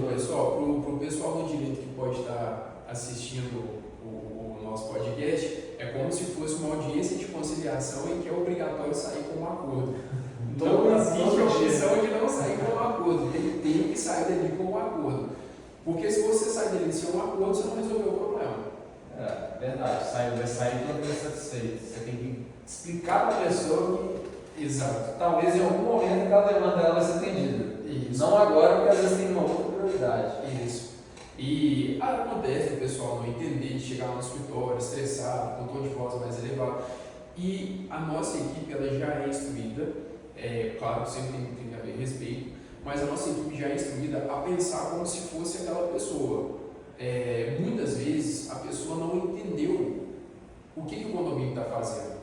[SPEAKER 2] o pessoal do direito que pode estar assistindo o nosso podcast, é como se fosse uma audiência de conciliação em que é obrigatório sair com um acordo. Não existe a opção de não sair com um acordo. Ele tem que sair dali com um acordo. Porque se você sair dele sem um acordo, você não resolveu o problema.
[SPEAKER 1] Verdade. Vai sair todo mundo satisfeito. Você tem que explicar para a pessoa que, talvez em algum momento aquela demanda dela vai ser atendida.
[SPEAKER 2] Isso.
[SPEAKER 1] Não agora, porque às vezes tem uma outra prioridade.
[SPEAKER 2] Isso. E acontece o pessoal não entender, de chegar no escritório estressado, com tom de voz mais elevado. E a nossa equipe ela já é instruída, claro que sempre tem que haver respeito, mas a nossa equipe já é instruída a pensar como se fosse aquela pessoa. Muitas vezes a pessoa não entendeu o que o condomínio está fazendo.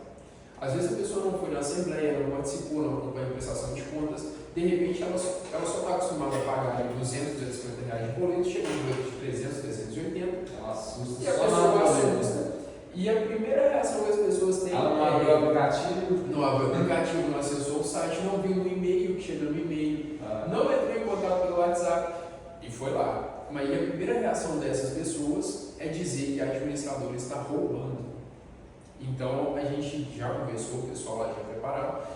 [SPEAKER 2] Às vezes a pessoa não foi na assembleia, não participou, não acompanhou a prestação de contas, de repente ela só está acostumada a pagar R$ 200, R$ 250 de boleto, chega no boleto de 300, 380, e a pessoa assusta. E a primeira reação que as pessoas têm
[SPEAKER 1] ela não abriu o aplicativo?
[SPEAKER 2] Não abriu o aplicativo, não acessou o site, não viu no e-mail, que chega no e-mail, não entrou em contato pelo WhatsApp e foi lá. Mas a primeira reação dessas pessoas é dizer que a administradora está roubando. Então a gente já conversou, o pessoal lá já preparado.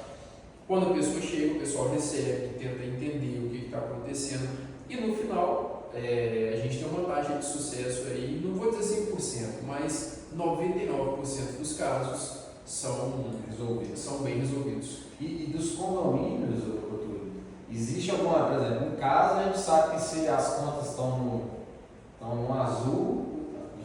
[SPEAKER 2] Quando a pessoa chega, o pessoal recebe, tenta entender o que está acontecendo e no final a gente tem uma taxa de sucesso aí, não vou dizer 100%, mas 99% dos casos são bem resolvidos.
[SPEAKER 1] E dos condomínios, Túlio, existe alguma, por exemplo, no caso a gente sabe que se as contas estão no azul,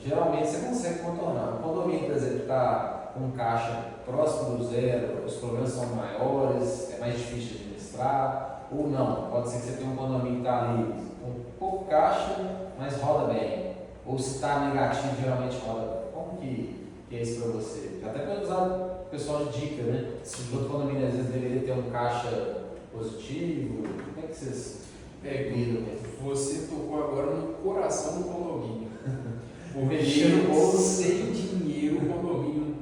[SPEAKER 1] geralmente você consegue contornar. O condomínio, por exemplo, está com caixa próximo do zero, os problemas são maiores, é mais difícil de administrar, ou não. Pode ser que você tenha um condomínio que está ali com pouco caixa, mas roda bem. Ou se está negativo, geralmente roda bem. Como que é isso para você? Até para usar o pessoal de dica, né? Se o outro condomínio às vezes deveria ter um caixa positivo, como é que vocês lidam?
[SPEAKER 2] Você tocou agora no coração do condomínio. Porque sem dinheiro o condomínio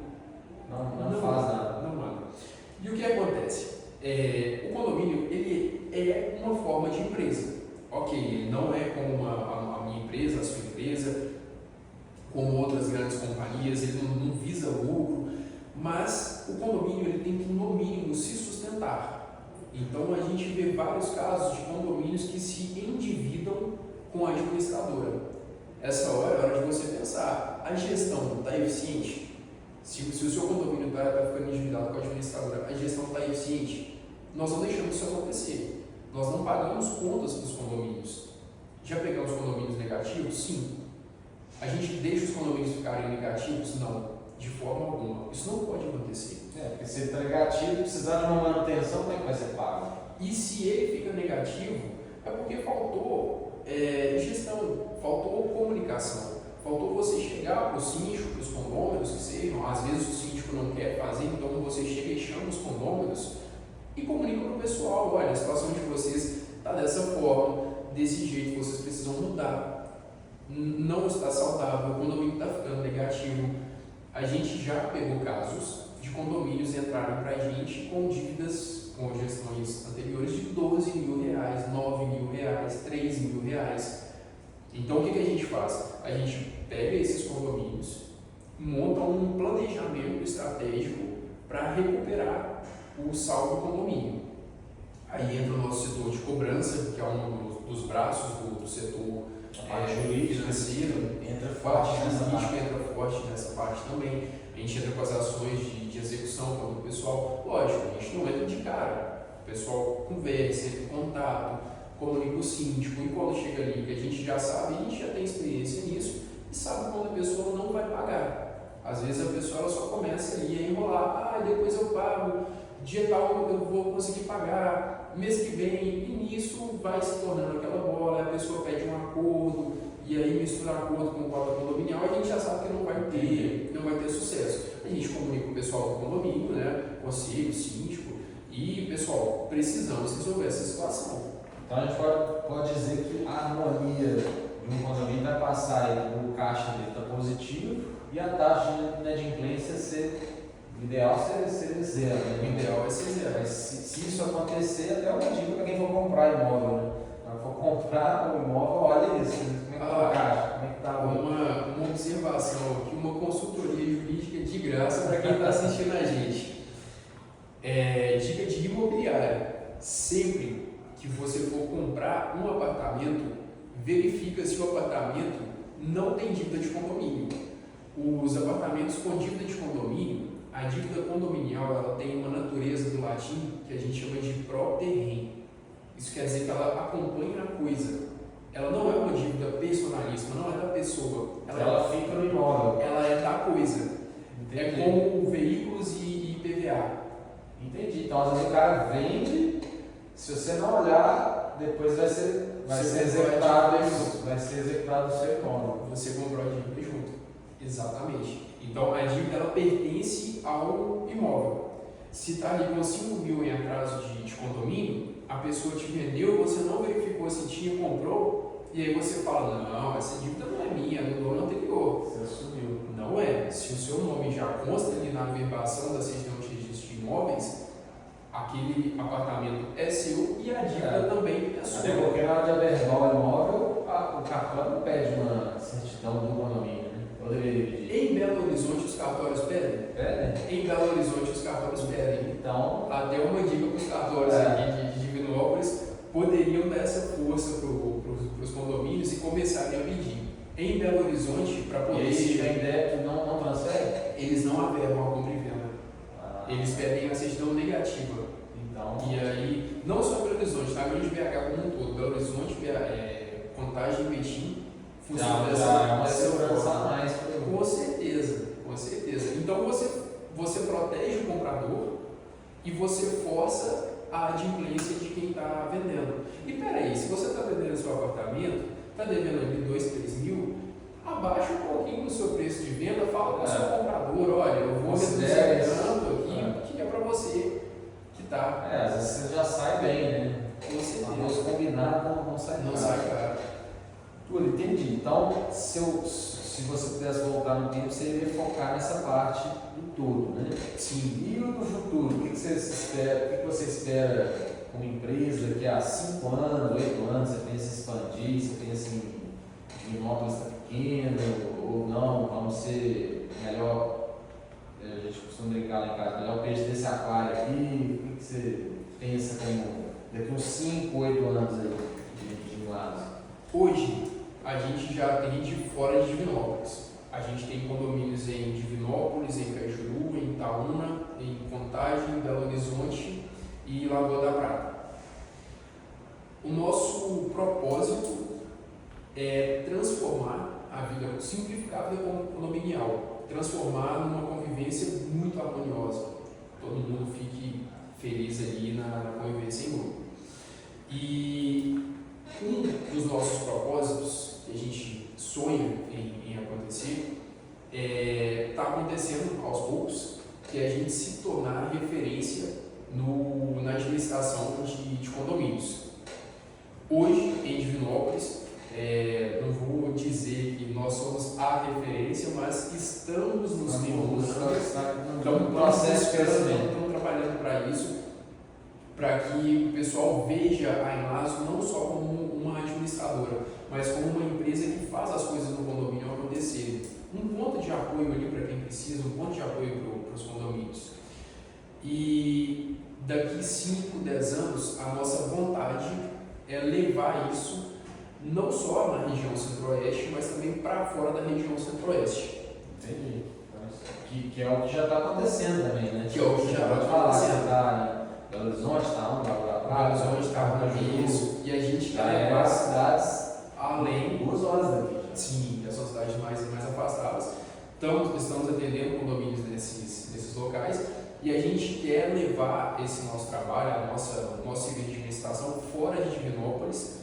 [SPEAKER 1] não faz nada.
[SPEAKER 2] Não anda. E o que acontece? O condomínio ele é uma forma de empresa. Ok, ele não é como a minha empresa, a sua empresa, como outras grandes companhias, ele não visa lucro, mas o condomínio ele tem que, no mínimo, se sustentar. Então, a gente vê vários casos de condomínios que se endividam com a administradora. Essa hora é hora de você pensar, a gestão está eficiente? Se o seu condomínio está ficando endividado com a administradora, a gestão está eficiente? Nós não deixamos isso acontecer. Nós não pagamos contas para os condomínios. Já pegamos condomínios negativos? Sim. A gente deixa os condomínios ficarem negativos? Não, de forma alguma. Isso não pode acontecer.
[SPEAKER 1] Porque se ele está negativo e precisar de uma manutenção, como é que vai ser pago?
[SPEAKER 2] E se ele fica negativo, é porque faltou gestão, faltou comunicação, faltou você chegar para o síndico, para os condôminos que sejam, às vezes o síndico não quer fazer, então você chega e chama os condôminos e comunica para o pessoal, olha, a situação de vocês está dessa forma, desse jeito, vocês precisam mudar, não está saudável, o condomínio está ficando negativo. A gente já pegou casos de condomínios entrarem para a gente com dívidas, com gestões anteriores de R$12 mil, R$9 mil, R$3 mil. Então o que a gente faz? A gente pega esses condomínios, monta um planejamento estratégico para recuperar o saldo do condomínio. Aí entra o nosso setor de cobrança, que é um dos braços do setor financeiro,
[SPEAKER 1] entra
[SPEAKER 2] forte nessa parte também. A gente entra com as ações de execução quando o pessoal, lógico, a gente não entra de cara, o pessoal conversa, entra em contato, comunica o síndico, e quando chega ali, que a gente já sabe, a gente já tem experiência nisso, e sabe quando a pessoa não vai pagar. Às vezes a pessoa ela só começa ali a enrolar, depois eu pago, dia tal eu vou conseguir pagar, mês que vem, e nisso vai se tornando aquela bola, a pessoa pede um acordo, e aí mistura acordo com cota condominial, a gente já sabe que não vai ter sucesso. A gente comunica com o pessoal do condomínio, né, conselho, síndico, e pessoal, precisamos resolver essa situação.
[SPEAKER 1] Então a gente pode dizer que a harmonia de um condomínio vai passar aí, o caixa dele está positivo e a taxa de inadimplência o ideal é ser zero. Né?
[SPEAKER 2] O ideal é ser zero.
[SPEAKER 1] Mas se isso acontecer, até uma dica para quem for comprar imóvel. Né? Quando for comprar um imóvel, olha isso. Como é que está o caixa? Como é que está
[SPEAKER 2] uma observação aqui, uma consultoria jurídica de graça para quem está assistindo a gente. Dica de imobiliária. Sempre que você for comprar um apartamento, verifica se o apartamento não tem dívida de condomínio. Os apartamentos com dívida de condomínio, a dívida condominial ela tem uma natureza do latim que a gente chama de pro terreno. Isso quer dizer que ela acompanha a coisa. Ela não é uma dívida personalíssima, não é da pessoa.
[SPEAKER 1] Ela fica no imóvel.
[SPEAKER 2] Ela é da coisa.
[SPEAKER 1] Entendi.
[SPEAKER 2] É como veículos e IPVA.
[SPEAKER 1] Entendi. Então às vezes o cara vende, se você não olhar, depois vai ser executado o seu imóvel.
[SPEAKER 2] Você comprou a dívida junto. Exatamente. Então a dívida ela pertence ao imóvel. Se está ali com 5 mil em atraso de condomínio, a pessoa te vendeu, você não verificou se tinha, comprou, e aí você fala, não, essa dívida não é minha, é do dono anterior.
[SPEAKER 1] Você assumiu.
[SPEAKER 2] Não é. Se o seu nome já consta ali na averbação da certidão de registro de imóveis, aquele apartamento é seu e a dívida também é sua.
[SPEAKER 1] Até porque na hora de averbar o imóvel, o cartório não pede uma certidão do condomínio, né? Eu deveria pedir.
[SPEAKER 2] Em Belo Horizonte os cartórios pedem?
[SPEAKER 1] Pedem?
[SPEAKER 2] Em Belo Horizonte os cartórios pedem.
[SPEAKER 1] Então,
[SPEAKER 2] até uma dica para os cartórios aqui de Divinópolis, poderiam dar essa força para os condomínios e começarem a pedir. Em Belo Horizonte, para poder...
[SPEAKER 1] E aí, se tiver em débito, não transfere?
[SPEAKER 2] Eles não averbam a compra e venda. Eles pedem a certidão negativa.
[SPEAKER 1] Então...
[SPEAKER 2] E aí, não só Belo Horizonte, tá? A grande BH como um todo. Belo Horizonte, Contagem e Betim, funciona dessa forma.
[SPEAKER 1] Mais
[SPEAKER 2] com certeza. Então, você protege o comprador e você força a adimplência de quem está vendendo. E peraí, se você está vendendo seu apartamento, está devendo ali 2, 3 mil, abaixa um pouquinho o seu preço de venda, fala com o seu comprador, olha, eu vou reduzir tanto aqui, que é para você que está.
[SPEAKER 1] Às vezes você já sai bem, né?
[SPEAKER 2] Com certeza.
[SPEAKER 1] Mas combinado não sai
[SPEAKER 2] Não
[SPEAKER 1] caro.
[SPEAKER 2] sai caro.
[SPEAKER 1] Tudo, entendi. Então, se você pudesse voltar no tempo, você iria focar nessa parte do todo, né?
[SPEAKER 2] Sim.
[SPEAKER 1] E no futuro, o que você espera como empresa daqui a 5 anos, 8 anos? Você pensa em expandir, você pensa em imóveis pequeno ou não? Vamos ser melhor lá em casa, pegar o peixe desse aquário aqui, o que você pensa como daqui uns 5, 8 anos aí de Lages?
[SPEAKER 2] Hoje, a gente já atende fora de Divinópolis. A gente tem condomínios em Divinópolis, em Cajuru, em Itaúna, em Contagem, Belo Horizonte e Lagoa da Prata. O nosso propósito é transformar a vida, simplificar a vida condominial, transformar numa convivência muito harmoniosa. Todo mundo fique feliz ali na convivência em grupo. E um dos nossos propósitos, que a gente sonha em acontecer, está acontecendo aos poucos, que é a gente se tornar referência na administração de condomínios. Hoje, em Divinópolis, não vou dizer que nós somos a referência, mas estamos nos tornando, estamos trabalhando para isso, para que o pessoal veja a Enlazo não só como uma administradora, mas como uma empresa que faz as coisas no condomínio acontecerem. Um ponto de apoio ali para quem precisa, um ponto de apoio para os condomínios. E daqui 5, 10 anos, a nossa vontade é levar isso não só na região centro-oeste, mas também para fora da região centro-oeste.
[SPEAKER 1] Entendi. Que é o que já está acontecendo também, né?
[SPEAKER 2] Que é o que já está acontecendo.
[SPEAKER 1] Está em Belo Horizonte, está onde? Belo
[SPEAKER 2] Horizonte, está isso. E a gente quer levar
[SPEAKER 1] as cidades
[SPEAKER 2] além.
[SPEAKER 1] 2 horas daqui.
[SPEAKER 2] Sim, que são cidades mais afastadas. Estamos atendendo condomínios nesses locais. E a gente quer levar esse nosso trabalho, o nosso serviço de administração fora de Divinópolis.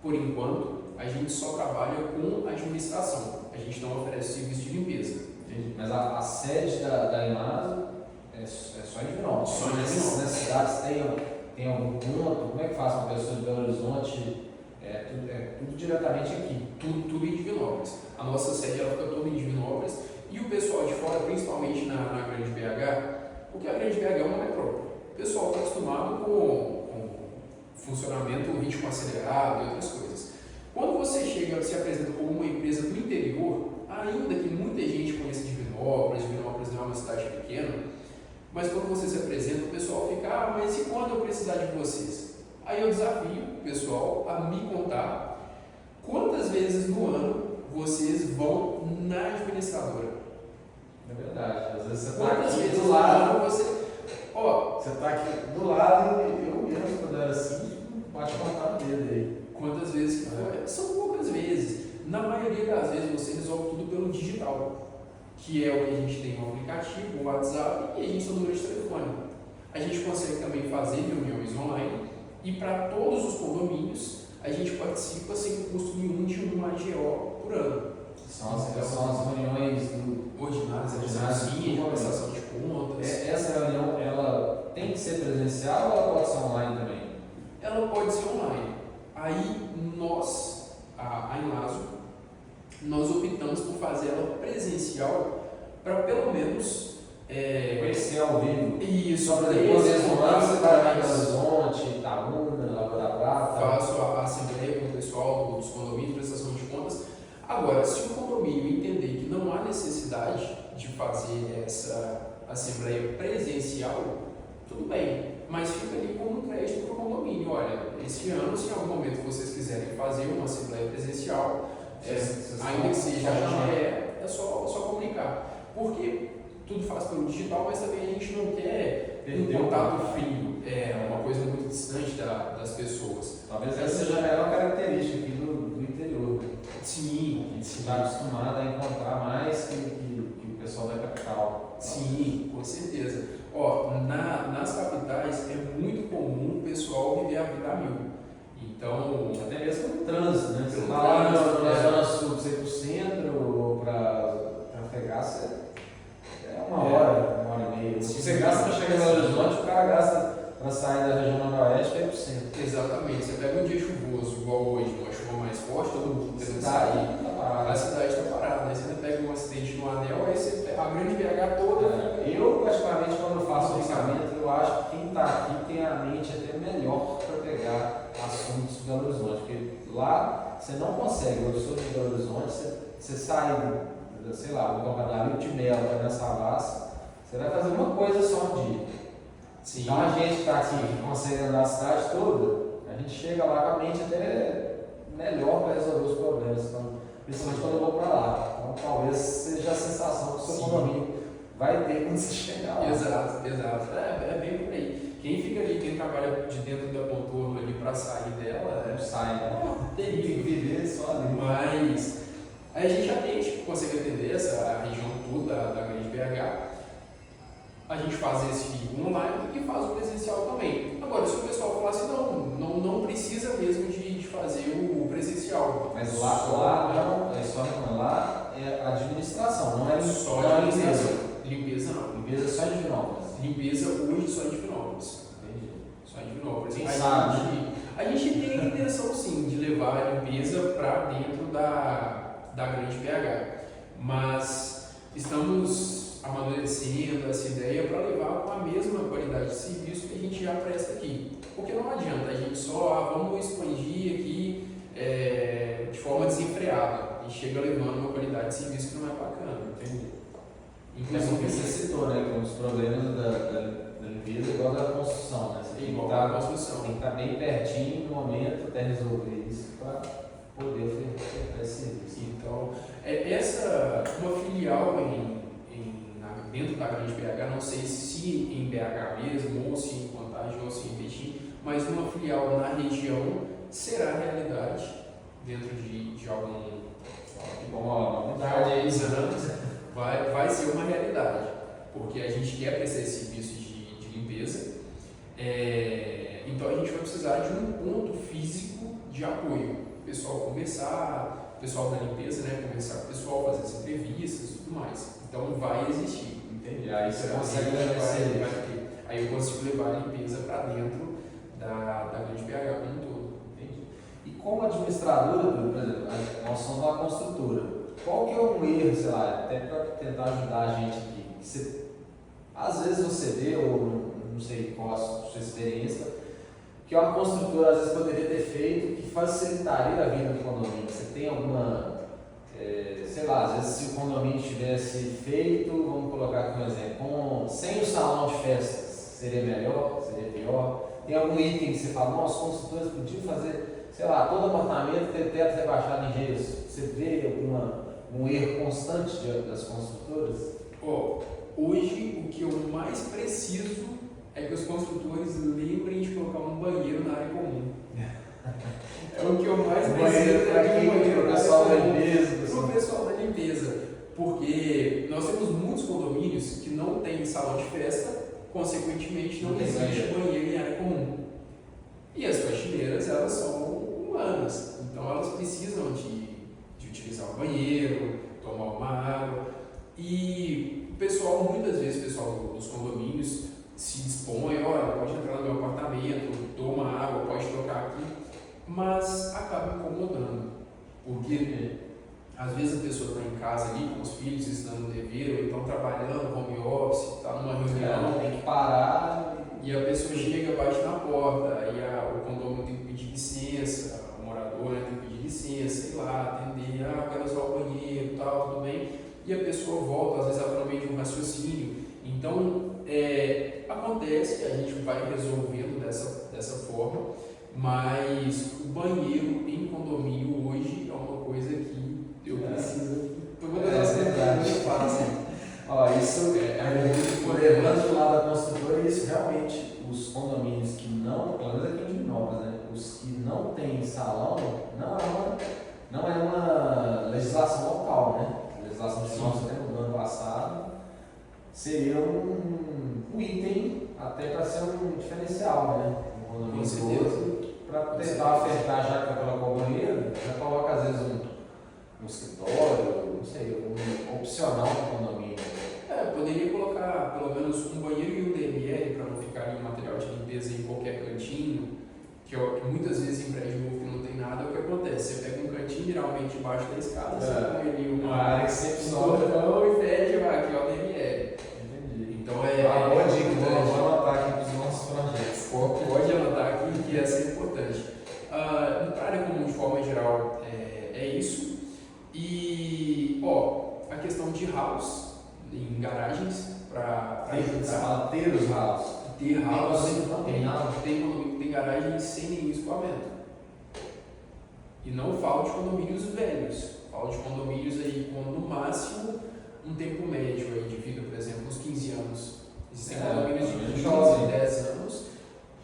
[SPEAKER 2] Por enquanto, a gente só trabalha com administração. A gente não oferece serviço de limpeza.
[SPEAKER 1] Entendi. Mas a sede da Enlazo é só em Divinópolis.
[SPEAKER 2] Só em Divinópolis.
[SPEAKER 1] Nas cidades tem algum ponto? Como é que faz uma pessoa de Belo Horizonte? Tudo diretamente aqui.
[SPEAKER 2] Tudo em Divinópolis. A nossa sede ela fica toda em Divinópolis. E o pessoal de fora, principalmente na Grande BH, porque a Grande BH é uma metrópole. O pessoal está acostumado com funcionamento, ritmo acelerado e outras coisas. Quando você chega e se apresenta como uma empresa do interior, ainda que muita gente conheça Divinópolis não é uma cidade pequena, mas quando você se apresenta, o pessoal fica, mas e quando eu precisar de vocês? Aí eu desafio o pessoal a me contar quantas vezes no ano vocês vão na administradora.
[SPEAKER 1] É verdade. Às vezes você está
[SPEAKER 2] Quantas
[SPEAKER 1] aqui
[SPEAKER 2] vezes
[SPEAKER 1] do lado,
[SPEAKER 2] você
[SPEAKER 1] está aqui do lado e eu mesmo, quando era assim, bate contar no dedo aí.
[SPEAKER 2] Quantas vezes que foi? São poucas vezes. Na maioria das vezes você resolve tudo pelo digital, que é o que a gente tem no aplicativo, o WhatsApp e a gente tem o número de telefone. A gente consegue também fazer reuniões online e para todos os condomínios a gente participa sem custo nenhum de um AGO por ano.
[SPEAKER 1] São as reuniões
[SPEAKER 2] ordinárias, de prestação de contas.
[SPEAKER 1] Essa reunião, ela tem que ser presencial ou ela pode ser online também?
[SPEAKER 2] Ela pode ser online. Aí nós, a Enlazo, nós optamos por fazer ela presencial para pelo menos
[SPEAKER 1] conhecer ao vivo.
[SPEAKER 2] Isso,
[SPEAKER 1] só para depois você vai em Belo Horizonte, Itaúna, Lagoa da Prata.
[SPEAKER 2] Faço a assembleia com o pessoal dos condomínios, prestação de contas. Agora, se o condomínio entender que não há necessidade de fazer essa assembleia presencial, tudo bem, mas fica ali como um crédito para o condomínio. Olha, esse ano, se em algum momento vocês quiserem fazer uma assembleia presencial, ainda que seja é só comunicar. Porque tudo faz pelo digital, mas também a gente não quer um contato frio, uma coisa muito distante das pessoas.
[SPEAKER 1] Talvez essa seja a melhor característica aqui do interior.
[SPEAKER 2] Sim,
[SPEAKER 1] a gente está acostumado a encontrar mais que o pessoal da capital.
[SPEAKER 2] Sim, com certeza. Nas capitais é muito comum o pessoal viver a vida a mil. Então,
[SPEAKER 1] até mesmo no trânsito, né? Você está lá na zona sul, você ir para o centro ou para Trafegar, uma hora e meia. Se você gasta para chegar em Belo Horizonte, o cara gasta para sair da região noroeste para ir para o centro.
[SPEAKER 2] Exatamente. Você pega um dia chuvoso, igual hoje, uma chuva mais forte, todo mundo tentando sair, a cidade está parada. Aí você pega um acidente no anel, aí você pega a Grande BH toda.
[SPEAKER 1] Eu, particularmente, quando eu faço orçamento, eu acho que quem está aqui tem a mente até melhor para pegar assuntos de Belo Horizonte, porque lá você não consegue. Eu sou de Belo Horizonte, você sai, sei lá, do Campanario de Melo, vai na Savassi, Você vai fazer uma coisa só no dia.
[SPEAKER 2] Sim.
[SPEAKER 1] Então a gente que está aqui, que consegue andar a cidade toda, a gente chega lá com a mente até melhor para resolver os problemas, então, principalmente quando eu vou para lá. Então talvez seja a sensação que o seu condomínio vai ter quando você chegar lá.
[SPEAKER 2] Exato. É bem por aí. Quem fica ali, quem trabalha de dentro da contorno ali para sair dela,
[SPEAKER 1] Não sai, né? Tem que
[SPEAKER 2] terrível.
[SPEAKER 1] viver só ali.
[SPEAKER 2] Mas aí a gente atende, consegue atender a região toda da grande BH. A gente faz esse online e faz o presencial também. Agora, se o pessoal falar assim, não precisa mesmo de fazer o presencial.
[SPEAKER 1] Mas lá não, é só lá é administração, não é
[SPEAKER 2] Só
[SPEAKER 1] não é
[SPEAKER 2] limpeza. Limpeza não.
[SPEAKER 1] Limpeza só de Divinópolis.
[SPEAKER 2] Limpeza hoje só em Divinópolis.
[SPEAKER 1] Entendi.
[SPEAKER 2] Só em Divinópolis.
[SPEAKER 1] Quem sabe?
[SPEAKER 2] A gente tem a intenção sim de levar a limpeza para dentro da grande BH. Mas estamos amadurecendo essa ideia para levar com a mesma qualidade de serviço que a gente já presta aqui. Porque não adianta a gente só, vamos expandir aqui de forma desenfreada e chega levando uma qualidade de serviço que não é bacana, entende?
[SPEAKER 1] Inclusive você citou, né, que os problemas da limpeza igual da construção, né? Você tem que estar bem pertinho no momento até resolver isso para poder oferecer esse serviço.
[SPEAKER 2] Então, uma filial dentro da grande BH, não sei se em BH mesmo, ou se em Contagem, ou se em Betim, mas uma filial na região será realidade dentro de algum anos, vai ser uma realidade, porque a gente quer prestar esse serviço de limpeza, então a gente vai precisar de um ponto físico de apoio, o pessoal conversar, o pessoal da limpeza, né, conversar com o pessoal, fazer as entrevistas e tudo mais, então vai existir.
[SPEAKER 1] Entendi. Aí você consegue
[SPEAKER 2] vai ter. Aí eu consigo levar a limpeza para dentro da grande BH como um todo.
[SPEAKER 1] Entendi. E como administradora, por exemplo, nós somos uma construtora, qual que é um erro, sei lá, até para tentar ajudar a gente aqui? Às vezes você vê, ou não sei qual a sua experiência, que uma construtora às vezes poderia ter feito que facilitaria a vida do condomínio. Você tem alguma... sei lá, às vezes se o condomínio tivesse feito, vamos colocar aqui um exemplo, sem o salão de festas, seria melhor, seria pior? Tem algum item que você fala, nossa, os construtores podiam fazer, sei lá, todo apartamento ter teto rebaixado em gesso? Você vê um erro constante das construtoras?
[SPEAKER 2] Hoje o que eu mais preciso é que os construtores lembrem de colocar um banheiro na área comum. É o que eu mais preciso
[SPEAKER 1] para o pessoal da limpeza.
[SPEAKER 2] Para o pessoal da limpeza. Porque nós temos muitos condomínios que não tem salão de festa, consequentemente não existe banheiro em área comum. E as faxineiras, elas são humanas, então elas precisam de utilizar o banheiro, tomar uma água. E o pessoal, muitas vezes, o pessoal dos condomínios se dispõe, olha, pode entrar no meu apartamento, toma água, pode tocar aqui, mas acaba incomodando, porque às vezes a pessoa está em casa ali com os filhos, estudando no dever, ou então trabalhando, home office, está numa reunião,
[SPEAKER 1] tem que parar,
[SPEAKER 2] e a pessoa chega, bate na porta, e o condomínio tem que pedir licença, o morador, né, tem que pedir licença, sei lá, atender, quero usar o banheiro, tal, tudo bem, e a pessoa volta, às vezes ela está no meio de um raciocínio. Então, acontece, a gente vai resolvendo dessa forma, mas o banheiro em condomínio hoje é uma coisa que eu preciso.
[SPEAKER 1] Muito fácil. Isso levando do lado da construtora, isso realmente, os condomínios que não, pelo menos aqui em Divinópolis, né, os que não têm salão, não é uma legislação local, né? A legislação de nós até no ano passado seria um item até para ser um diferencial, né? Um condomínio idoso, para tentar ofertar, já que vai colocar o banheiro, já coloca às vezes um escritório, não sei, um opcional para o condomínio.
[SPEAKER 2] Poderia colocar pelo menos um banheiro e um DML para não ficar em material de limpeza em qualquer cantinho, que muitas vezes em prédio novo que não tem nada, o que acontece? Você pega um cantinho, geralmente embaixo da escada, você põe ali uma
[SPEAKER 1] área que sempre sobe
[SPEAKER 2] e fecha, aqui ó, DML.
[SPEAKER 1] Entendi.
[SPEAKER 2] Então
[SPEAKER 1] boa dica, vou anotar aqui para os nossos projetos.
[SPEAKER 2] Pode anotar aqui que essa é importante. Para a área comum, de forma geral, é isso. E a questão de house em garagem garagens para
[SPEAKER 1] Você
[SPEAKER 2] ajudar.
[SPEAKER 1] fala ter os ralos.
[SPEAKER 2] Ter ralos,
[SPEAKER 1] Não tem ralo.
[SPEAKER 2] tem garagem sem nenhum escoamento. E não falo de condomínios velhos, falo de condomínios aí com no máximo um tempo médio aí de vida, por exemplo, uns 15 anos. Existem condomínios de 15, 10 anos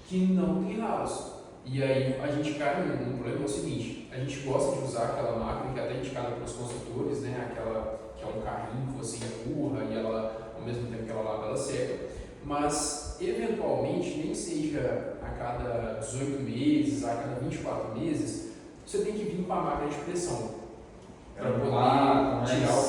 [SPEAKER 2] que não tem ralos. E aí a gente cai num problema, é o seguinte, a gente gosta de usar aquela máquina que é até indicada pelos construtores, né? Aquela que é um carrinho que você empurra e ela, ao mesmo tempo que ela lava, ela seca. Mas, eventualmente, nem seja a cada 18 meses, a cada 24 meses, você tem que vir com a máquina de pressão para poder tirar o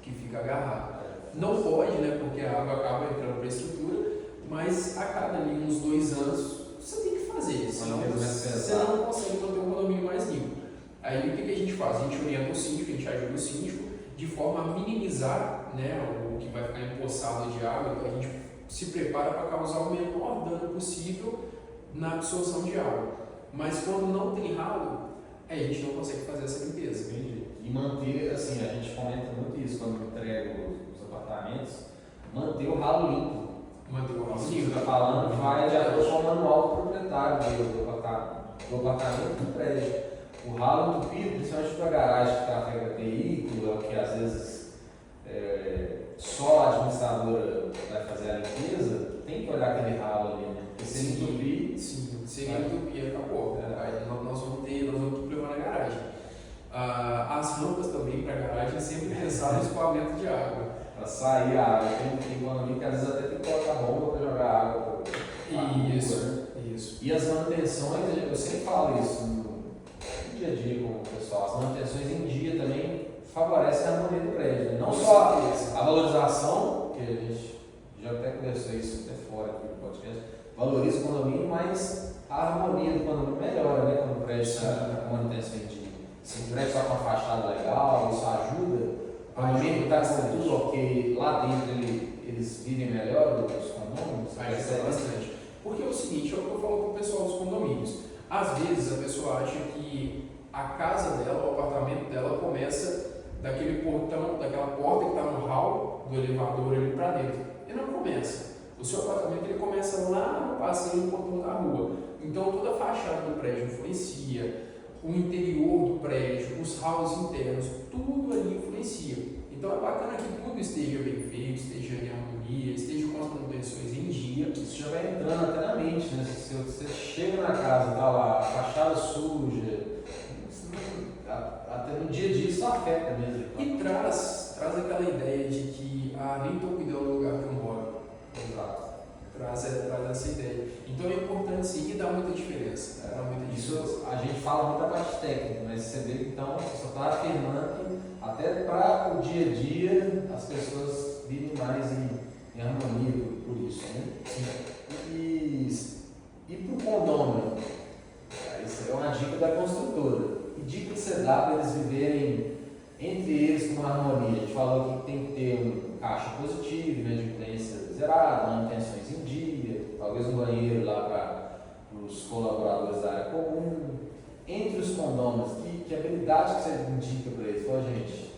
[SPEAKER 2] que fica agarrado. Não pode, né? Porque a água acaba entrando para a estrutura, mas a cada ali uns 2 anos você tem que fazer, senão você não consegue manter um condomínio mais limpo. Aí o que a gente faz? A gente orienta o síndico, a gente ajuda o síndico de forma a minimizar, né, o que vai ficar empoçado de água. Então a gente se prepara para causar o menor dano possível na absorção de água. Mas quando não tem ralo, a gente não consegue fazer essa limpeza.
[SPEAKER 1] Entendi. E manter, assim, a gente comenta muito isso quando entrega os apartamentos, manter o ralo limpo.
[SPEAKER 2] Manter o ralo
[SPEAKER 1] Isso que
[SPEAKER 2] limpo.
[SPEAKER 1] você está falando vai de acordo com o manual do proprietário do apartamento do prédio. O ralo entupido, principalmente para a garagem que trafega veículo, que às vezes só a administradora vai fazer a limpeza, tem que olhar aquele ralo ali, né? Porque se ele entupir.
[SPEAKER 2] Sim, se ele entupir, acabou. Aí nós vamos ter que levar na garagem. As rampas também para a garagem sempre pensaram no escoamento de água.
[SPEAKER 1] Para sair a água, tem economia que às vezes até tem que colocar bomba para jogar água.
[SPEAKER 2] Isso.
[SPEAKER 1] E as manutenções, eu sempre falo isso no dia a dia com o pessoal, as manutenções em dia também favorecem a harmonia do prédio. Né? Não só a valorização, que a gente já até conversou isso até fora aqui do podcast, valoriza o condomínio, mas a harmonia do condomínio melhora, né? Quando o prédio está com manutenção em dia. Se o prédio está com uma fachada legal, isso ajuda. O condomínio está com tudo ok, lá dentro eles vivem melhor os condomínios.
[SPEAKER 2] Ajuda bastante. Porque é o seguinte, é o que eu falo para o pessoal dos condomínios. Às vezes a pessoa acha que a casa dela, o apartamento dela começa daquele portão, daquela porta que está no hall do elevador ali para dentro. Ele não começa. O seu apartamento ele começa lá no passeio no portão da rua. Então toda a fachada do prédio influencia, o interior do prédio, os halls internos, tudo ali influencia. Então é bacana que tudo esteja bem feito, esteja em harmonia, esteja com as manutenções em dia.
[SPEAKER 1] Isso já vai entrando até na mente, né? Se você chega na casa, tá lá, a fachada suja, até no dia a dia isso afeta mesmo.
[SPEAKER 2] E traz aquela ideia de que nem estou cuidando do lugar que eu moro.
[SPEAKER 1] Exato.
[SPEAKER 2] Traz essa ideia. Então é importante sim e dá muita diferença.
[SPEAKER 1] Isso a gente fala muito da parte técnica, mas você vê que então você só está afirmando até para o dia a dia as pessoas vivem mais em harmonia por isso, né? E para o condomínio, isso é uma dica da construtora. Que dica que você dá para eles viverem entre eles com uma harmonia? A gente falou que tem que ter um caixa positivo, inadimplência zerada, manutenções em dia, talvez um banheiro lá para os colaboradores da área comum. Entre os condôminos, que habilidade que você indica para eles? Fala, gente,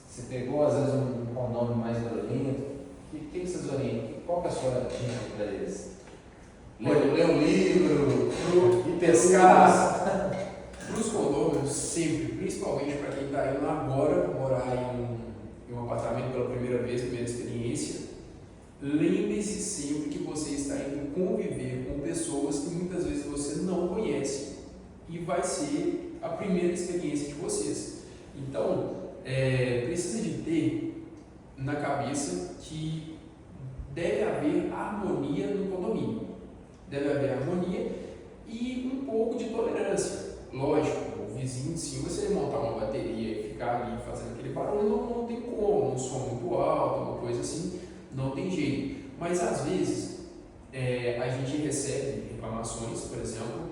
[SPEAKER 1] você pegou às vezes um condômino mais violento, o que vocês orientam? Qual que é a sua dica para eles? Ler um livro e pescar.
[SPEAKER 2] Para os condôminos, sempre, principalmente para quem está indo agora morar em um apartamento pela primeira vez, primeira experiência, lembre-se sempre que você está indo conviver com pessoas que muitas vezes você não conhece e vai ser a primeira experiência de vocês. Então, precisa de ter na cabeça que deve haver harmonia no condomínio. Deve haver harmonia e um pouco de tolerância. Lógico, o vizinho de cima, se ele montar uma bateria e ficar ali fazendo aquele barulho, não tem como, um som muito alto, uma coisa assim, não tem jeito. Mas às vezes a gente recebe reclamações, por exemplo,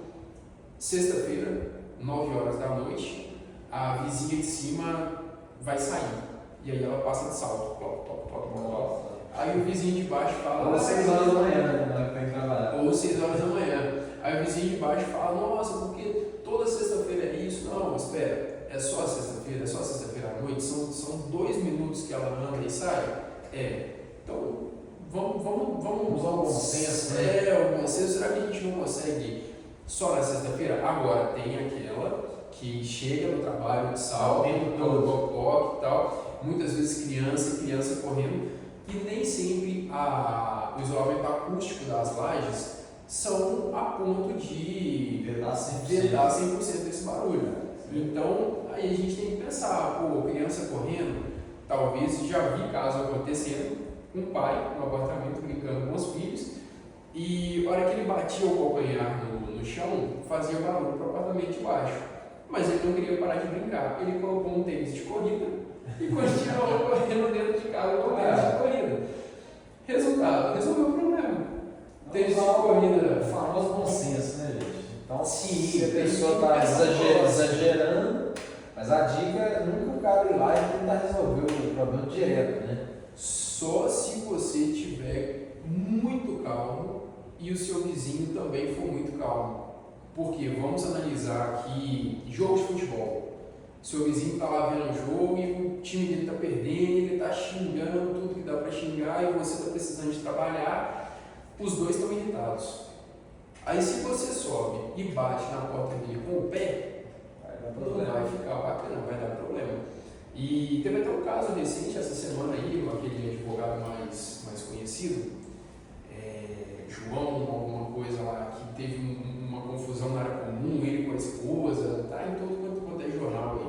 [SPEAKER 2] sexta-feira, 9 horas da noite, a vizinha de cima vai sair e aí ela passa de salto, top. Aí o vizinho de baixo fala...
[SPEAKER 1] Ou 6 horas da manhã, né? Para ir trabalhar.
[SPEAKER 2] Ou 6 horas da manhã. Aí o vizinho de baixo fala, nossa, porque toda sexta-feira é isso? Não, espera, é só sexta-feira? É só sexta-feira à noite? São 2 minutos que ela anda e sai? Então, vamos
[SPEAKER 1] usar o bom senso, né?
[SPEAKER 2] o bom senso. Será que a gente não consegue só na sexta-feira? Agora, tem aquela que chega no trabalho de salto, todo toque e tal, muitas vezes criança correndo, e nem sempre o isolamento acústico das lajes são a ponto de vedar 100% desse barulho. Então, aí a gente tem que pensar, criança correndo, talvez já vi casos acontecendo, um pai no apartamento brincando com os filhos, e a hora que ele batia o calcanhar no chão, fazia barulho para o apartamento de baixo. Mas ele não queria parar de brincar. Ele colocou um tênis de corrida e continuou correndo dentro de casa com o tênis de corrida. Resultado, resolveu o problema. Tênis de corrida.
[SPEAKER 1] O famoso bom senso, né, gente? Então, se a
[SPEAKER 2] tem
[SPEAKER 1] pessoa
[SPEAKER 2] que
[SPEAKER 1] está exagerando, mas a dica é nunca o cara ir lá e tentar resolver o problema direto, né?
[SPEAKER 2] Só se você estiver muito calmo e o seu vizinho também for muito calmo. Porque vamos analisar aqui jogo de futebol. Seu vizinho está lá vendo o jogo e o time dele está perdendo, ele está xingando tudo que dá para xingar e você está precisando de trabalhar, os dois estão irritados. Aí se você sobe e bate na porta dele com o pé, não vai ficar bacana, vai dar problema. E teve até um caso recente essa semana aí, aquele advogado mais conhecido, João, alguma coisa lá, que teve uma confusão na área comum, ele com a esposa, tá em todo quanto é jornal aí.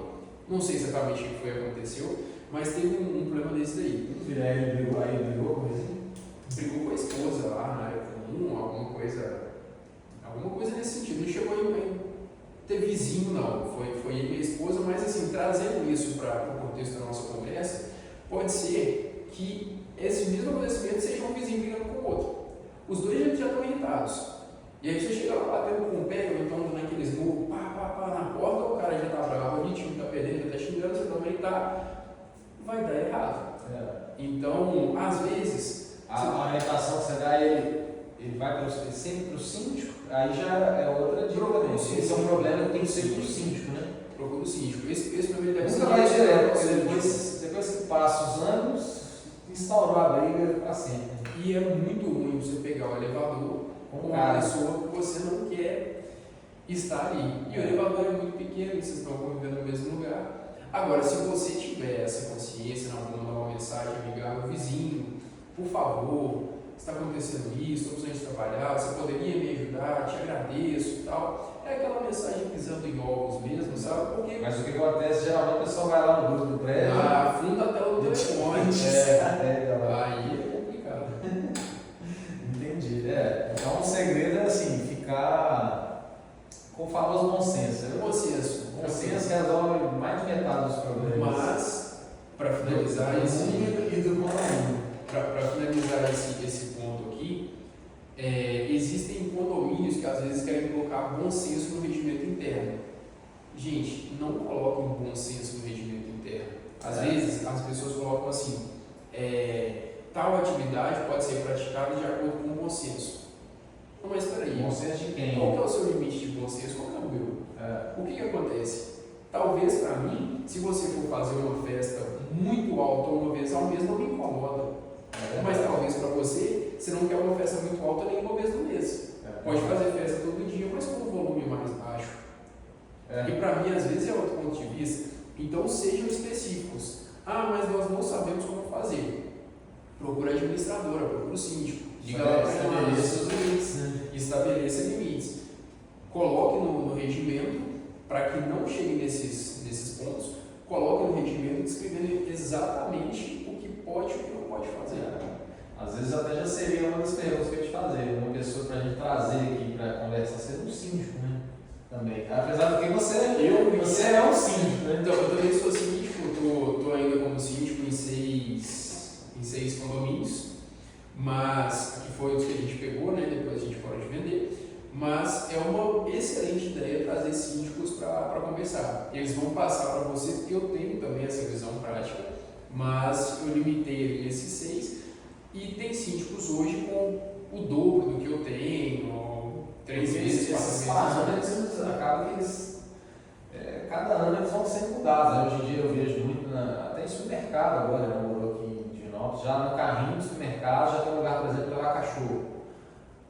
[SPEAKER 2] Não sei exatamente o que foi que aconteceu, mas teve um problema desse daí.
[SPEAKER 1] Ele brigou com ele?
[SPEAKER 2] Brigou com a esposa lá na área comum, alguma coisa nesse sentido. Não chegou a ter vizinho, não. Foi ele e a esposa, mas assim, trazendo isso para o contexto da nossa conversa, pode ser que esse mesmo acontecimento seja um vizinho brigando com o outro. Os dois já estão irritados. E aí você chega lá batendo com o pé, ou então dando aqueles murros, pá, na porta, o cara já está bravo, o time está perdendo, já está xingando, você também está. Vai dar errado. Então, às vezes.
[SPEAKER 1] A orientação que você dá, ele vai sempre para o síndico, aí já é outra dica. Esse é um problema que tem que ser para o síndico, né?
[SPEAKER 2] Procura o síndico. Esse problema deve ser.
[SPEAKER 1] Nunca vai direto, porque depois que passa os anos, instaurou a briga para sempre.
[SPEAKER 2] E é muito ruim você pegar o elevador com uma pessoa que você não quer estar ali. E o elevador é muito pequeno, vocês estão convivendo no mesmo lugar. Agora, se você tiver essa consciência, não, vou mandar uma mensagem amigável, vizinho, por favor, está acontecendo isso, estou precisando de trabalhar, você poderia me ajudar, te agradeço e tal. É aquela mensagem pisando em ovos mesmo, sabe? Porque...
[SPEAKER 1] Mas o que acontece, geralmente o pessoal vai lá no grupo do prédio.
[SPEAKER 2] Afunda a tela do telefone. Aí é complicado.
[SPEAKER 1] Entendi. Então o segredo é assim, ficar com o famoso bom senso.
[SPEAKER 2] Bom senso.
[SPEAKER 1] Bom senso resolve mais de metade dos problemas.
[SPEAKER 2] Mas, para finalizar esse ponto aqui, existem condomínios que às vezes querem colocar bom senso no regimento interno. Gente, não coloquem bom senso no regimento interno. Às vezes as pessoas colocam assim, tal atividade pode ser praticada de acordo com o bom senso. Não, mas espera aí.
[SPEAKER 1] Bom senso de quem?
[SPEAKER 2] Qual que é o seu limite de bom senso? Qual que é o meu? O que acontece? Talvez para mim, se você for fazer uma festa muito alta uma vez ao mês, não me incomoda. Mas talvez para você não quer uma festa muito alta nem uma vez no mês. Pode fazer festa todo dia, mas com um volume mais baixo. E para mim, às vezes, é outro ponto de vista. Então, sejam específicos. Mas nós não sabemos como fazer. Procura a administradora, procura o síndico. Diga lá para estabeleça os limites. Estabeleça limites. Coloque no regimento, para que não chegue nesses pontos, coloque no regimento descrevendo exatamente o que pode e o que não pode fazer.
[SPEAKER 1] Às vezes até já seria uma das perguntas que eu ia te fazer, uma pessoa para a gente trazer aqui para conversar, seria um síndico, né? Também. Apesar do que você é um síndico, né?
[SPEAKER 2] Então, eu também sou síndico, estou ainda como síndico em seis condomínios, mas que foi os que a gente pegou, né? Depois a gente pode vender. Mas é uma excelente ideia trazer síndicos para conversar. Eles vão passar para você, porque eu tenho também essa visão prática, mas eu limitei ali esses 6 e tem síndicos hoje com o dobro do que eu tenho, 3 vezes, 4 vezes.
[SPEAKER 1] Acaba que eles, cada ano eles vão sendo já no carrinho do supermercado já tem um lugar, por exemplo, para levar cachorro.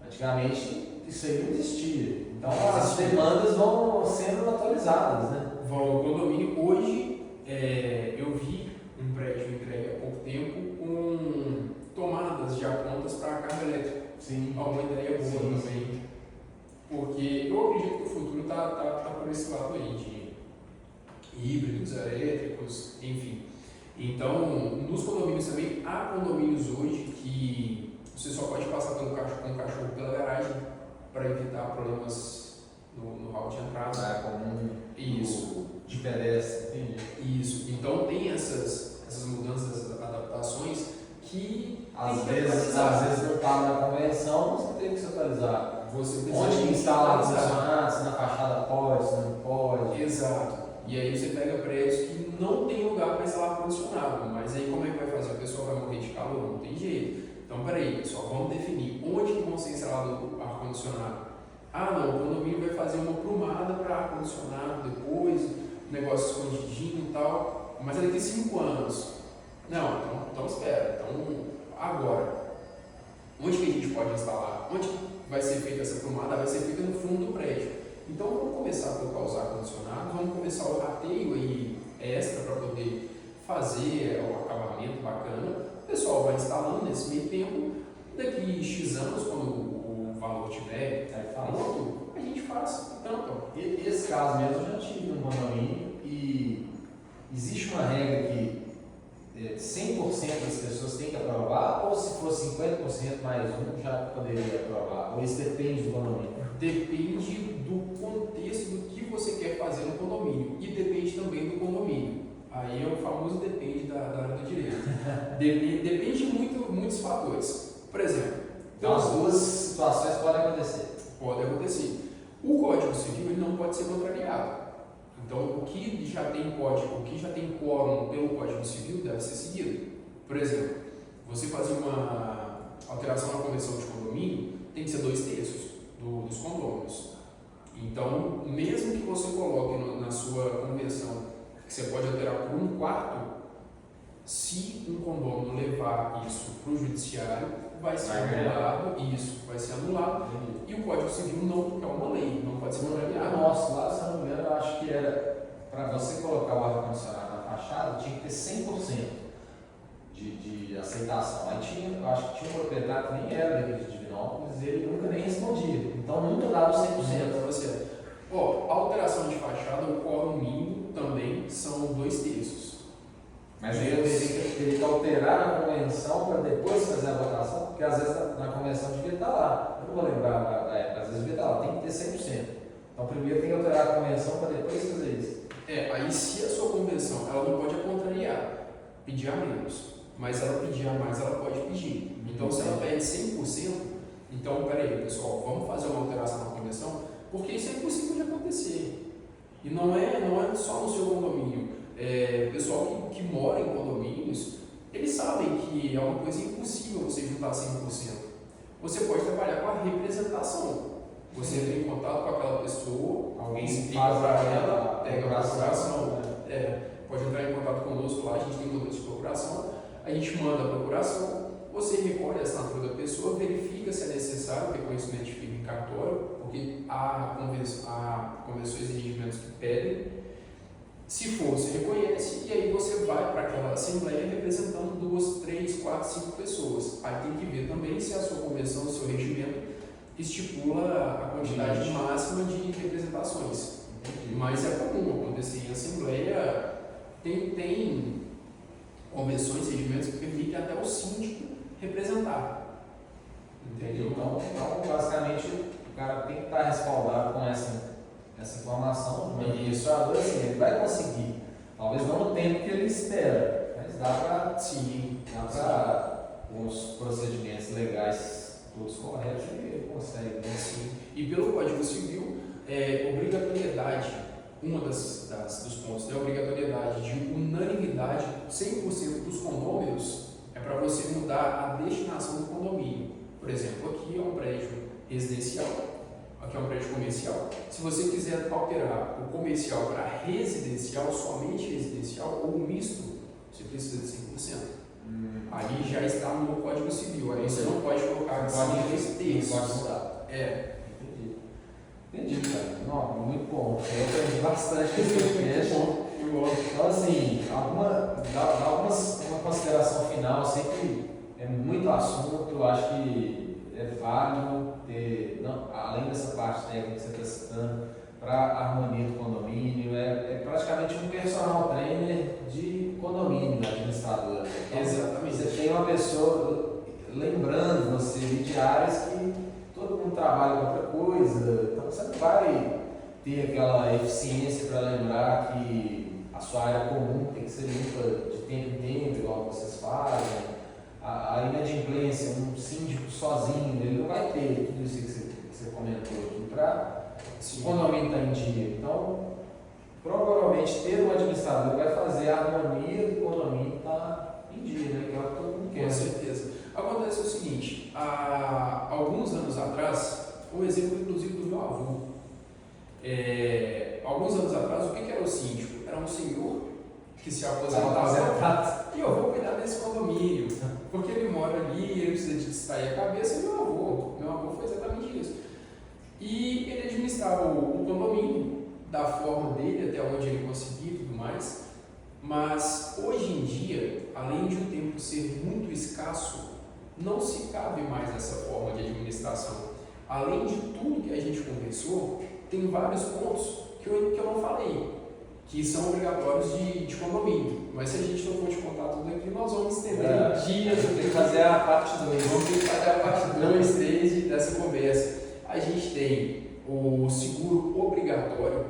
[SPEAKER 1] Antigamente isso aí não existia. Então as demandas vão sendo atualizadas, né?
[SPEAKER 2] O condomínio hoje, eu vi um prédio entregue há pouco tempo com tomadas já prontas para carga elétrica.
[SPEAKER 1] Sim.
[SPEAKER 2] Uma ideia boa
[SPEAKER 1] Sim,
[SPEAKER 2] também.
[SPEAKER 1] sim.
[SPEAKER 2] Porque eu acredito que o futuro está por esse lado aí, de híbridos, elétricos, enfim. Então, nos condomínios também, há condomínios hoje que você só pode passar com um cachorro pela garagem para evitar problemas no hall de entrada.
[SPEAKER 1] Como
[SPEAKER 2] Isso.
[SPEAKER 1] De pedestre, entendi.
[SPEAKER 2] Isso. Então, tem essas mudanças, essas adaptações que
[SPEAKER 1] Às
[SPEAKER 2] tem que
[SPEAKER 1] vezes não está na convenção, você tem que se atualizar.
[SPEAKER 2] Você precisa
[SPEAKER 1] Onde instalar
[SPEAKER 2] atualizar.
[SPEAKER 1] ar-condicionado, se na fachada pode, se não pode.
[SPEAKER 2] Exato. E aí você pega prédios que não tem lugar para instalar ar-condicionado, mas aí como é que vai fazer? O pessoal vai morrer de calor? Não tem jeito. Então, peraí, pessoal, vamos definir onde que vão ser instalados o ar-condicionado. Ah, não, o condomínio vai fazer uma prumada para ar-condicionado depois, negócio escondidinho e tal, mas daqui 5 anos. Não, então espera. Então, agora, onde que a gente pode instalar? Onde vai ser feita essa prumada? Vai ser feita no fundo do prédio. Então vamos começar a colocar os ar-condicionados, vamos começar o rateio aí extra para poder fazer o acabamento bacana. O pessoal vai instalando nesse meio tempo, daqui X anos, quando o valor tiver pronto, a gente faz. Então,
[SPEAKER 1] Esse caso mesmo eu já tive no condomínio e existe uma regra que 100% das pessoas têm que aprovar, ou se for 50% mais um já poderia aprovar? Ou isso depende do condomínio?
[SPEAKER 2] depende do contexto do que você quer fazer no condomínio e depende também do condomínio. Aí é o famoso depende da área do direito. Depende de muitos fatores. Por exemplo,
[SPEAKER 1] Então as duas situações podem acontecer.
[SPEAKER 2] Pode acontecer. O Código Civil ele não pode ser contrariado. Então, o que já tem código, o que já tem quórum pelo Código Civil deve ser seguido. Por exemplo, você fazer uma alteração na convenção de condomínio, tem que ser 2/3 dos condôminos. Então, mesmo que você coloque na sua convenção que você pode alterar por 1/4, se um condômino levar isso para o judiciário, vai ser anulado, isso vai ser anulado. E o Código Civil não, porque é uma lei, não pode ser contrariado.
[SPEAKER 1] Nossa, lá, se eu não me engano, eu acho que era para você colocar o ar-condicionado na fachada, tinha que ter 100% de aceitação. Aí eu acho que tinha um proprietário que nem era daqui de Divinópolis e ele nunca nem respondia. Então nunca dava 100% para você.
[SPEAKER 2] Alteração de fachada, o quórum mínimo também são 2/3.
[SPEAKER 1] Mas aí eu teria que alterar a convenção para depois fazer a votação, porque às vezes na convenção devia estar lá. Eu não vou lembrar da época, às vezes devia estar lá, tem que ter 100%. Então primeiro tem que alterar a convenção para depois fazer isso.
[SPEAKER 2] Aí se a sua convenção, ela não pode contrariar, pedir a menos, mas ela pedir a mais, ela pode pedir. Então se ela pede 100%, então peraí pessoal, vamos fazer uma alteração na convenção, porque isso é impossível de acontecer. E não é só no seu condomínio. O pessoal que mora em condomínios, eles sabem que é uma coisa impossível você juntar 100%. Você pode trabalhar com a representação. Você entra em contato com aquela pessoa, alguém explica para ela, pega a procuração, pode entrar em contato conosco lá, a gente tem modelos de procuração, a gente manda a procuração, você recolhe a assinatura da pessoa, verifica se é necessário o reconhecimento de firma em cartório, porque há convenções e regimentos que pedem. Se for, você reconhece e aí você vai para aquela assembleia representando 2, 3, 4, 5 pessoas. Aí tem que ver também se a sua convenção, o seu regimento estipula a quantidade máxima de representações. Mas é comum acontecer em assembleia, tem convenções e regimentos que permitem até o síndico representar.
[SPEAKER 1] Entendeu? Então, basicamente, o cara tem que estar respaldado com essa informação do administrador, assim, ele vai conseguir, talvez não no tempo que ele espera, mas dá para os procedimentos legais todos corretos ele consegue.
[SPEAKER 2] Sim. E pelo Código Civil, obrigatoriedade, dos pontos da obrigatoriedade de unanimidade, 100% dos condôminos, é para você mudar a destinação do condomínio. Por exemplo, aqui é um prédio residencial, aqui é um prédio comercial. Se você quiser alterar o comercial para residencial, somente residencial ou misto, você precisa de 100%. Aí já está no Código Civil, aí você não pode colocar acima de 2 terços.
[SPEAKER 1] Pode mudar.
[SPEAKER 2] É.
[SPEAKER 1] Entendi, cara. Não, muito bom. Eu aprendi bastante com esse podcast. Então, assim, uma consideração final, sei que é muito assunto, eu acho que é válido ter, não, além dessa parte técnica que você está citando, para a harmonia do condomínio, é praticamente um personal trainer de condomínio, administrador. Então,
[SPEAKER 2] exatamente.
[SPEAKER 1] Você tem uma pessoa lembrando você de áreas que todo mundo trabalha com outra coisa, então você não vai ter aquela eficiência para lembrar que a sua área comum tem que ser limpa de tempo em tempo, igual vocês fazem. A inadimplência, um síndico sozinho, ele não vai ter tudo isso que você comentou aqui para o condomínio estar em dia. Então, provavelmente ter um administrador vai fazer a harmonia do condomínio estar em dia, né? Que é o que todo mundo quer.
[SPEAKER 2] Com certeza. Acontece o seguinte, há alguns anos atrás, um exemplo inclusive do meu avô. Alguns anos atrás, o que era o síndico? Era um senhor que se aposentava e eu vou cuidar desse condomínio, porque ele mora ali, ele precisa de distrair a cabeça. E meu avô foi exatamente isso. E ele administrava o condomínio da forma dele, até onde ele conseguia e tudo mais. Mas hoje em dia, além de o tempo ser muito escasso, não se cabe mais essa forma de administração. Além de tudo que a gente conversou, tem vários pontos que eu não falei, que são obrigatórios de condomínio. Mas se a gente não for te contar tudo aqui, nós vamos estender dias.
[SPEAKER 1] Tem que fazer a parte 2.
[SPEAKER 2] Vamos ter que fazer a parte 2, 3 dessa conversa. A gente tem o seguro obrigatório,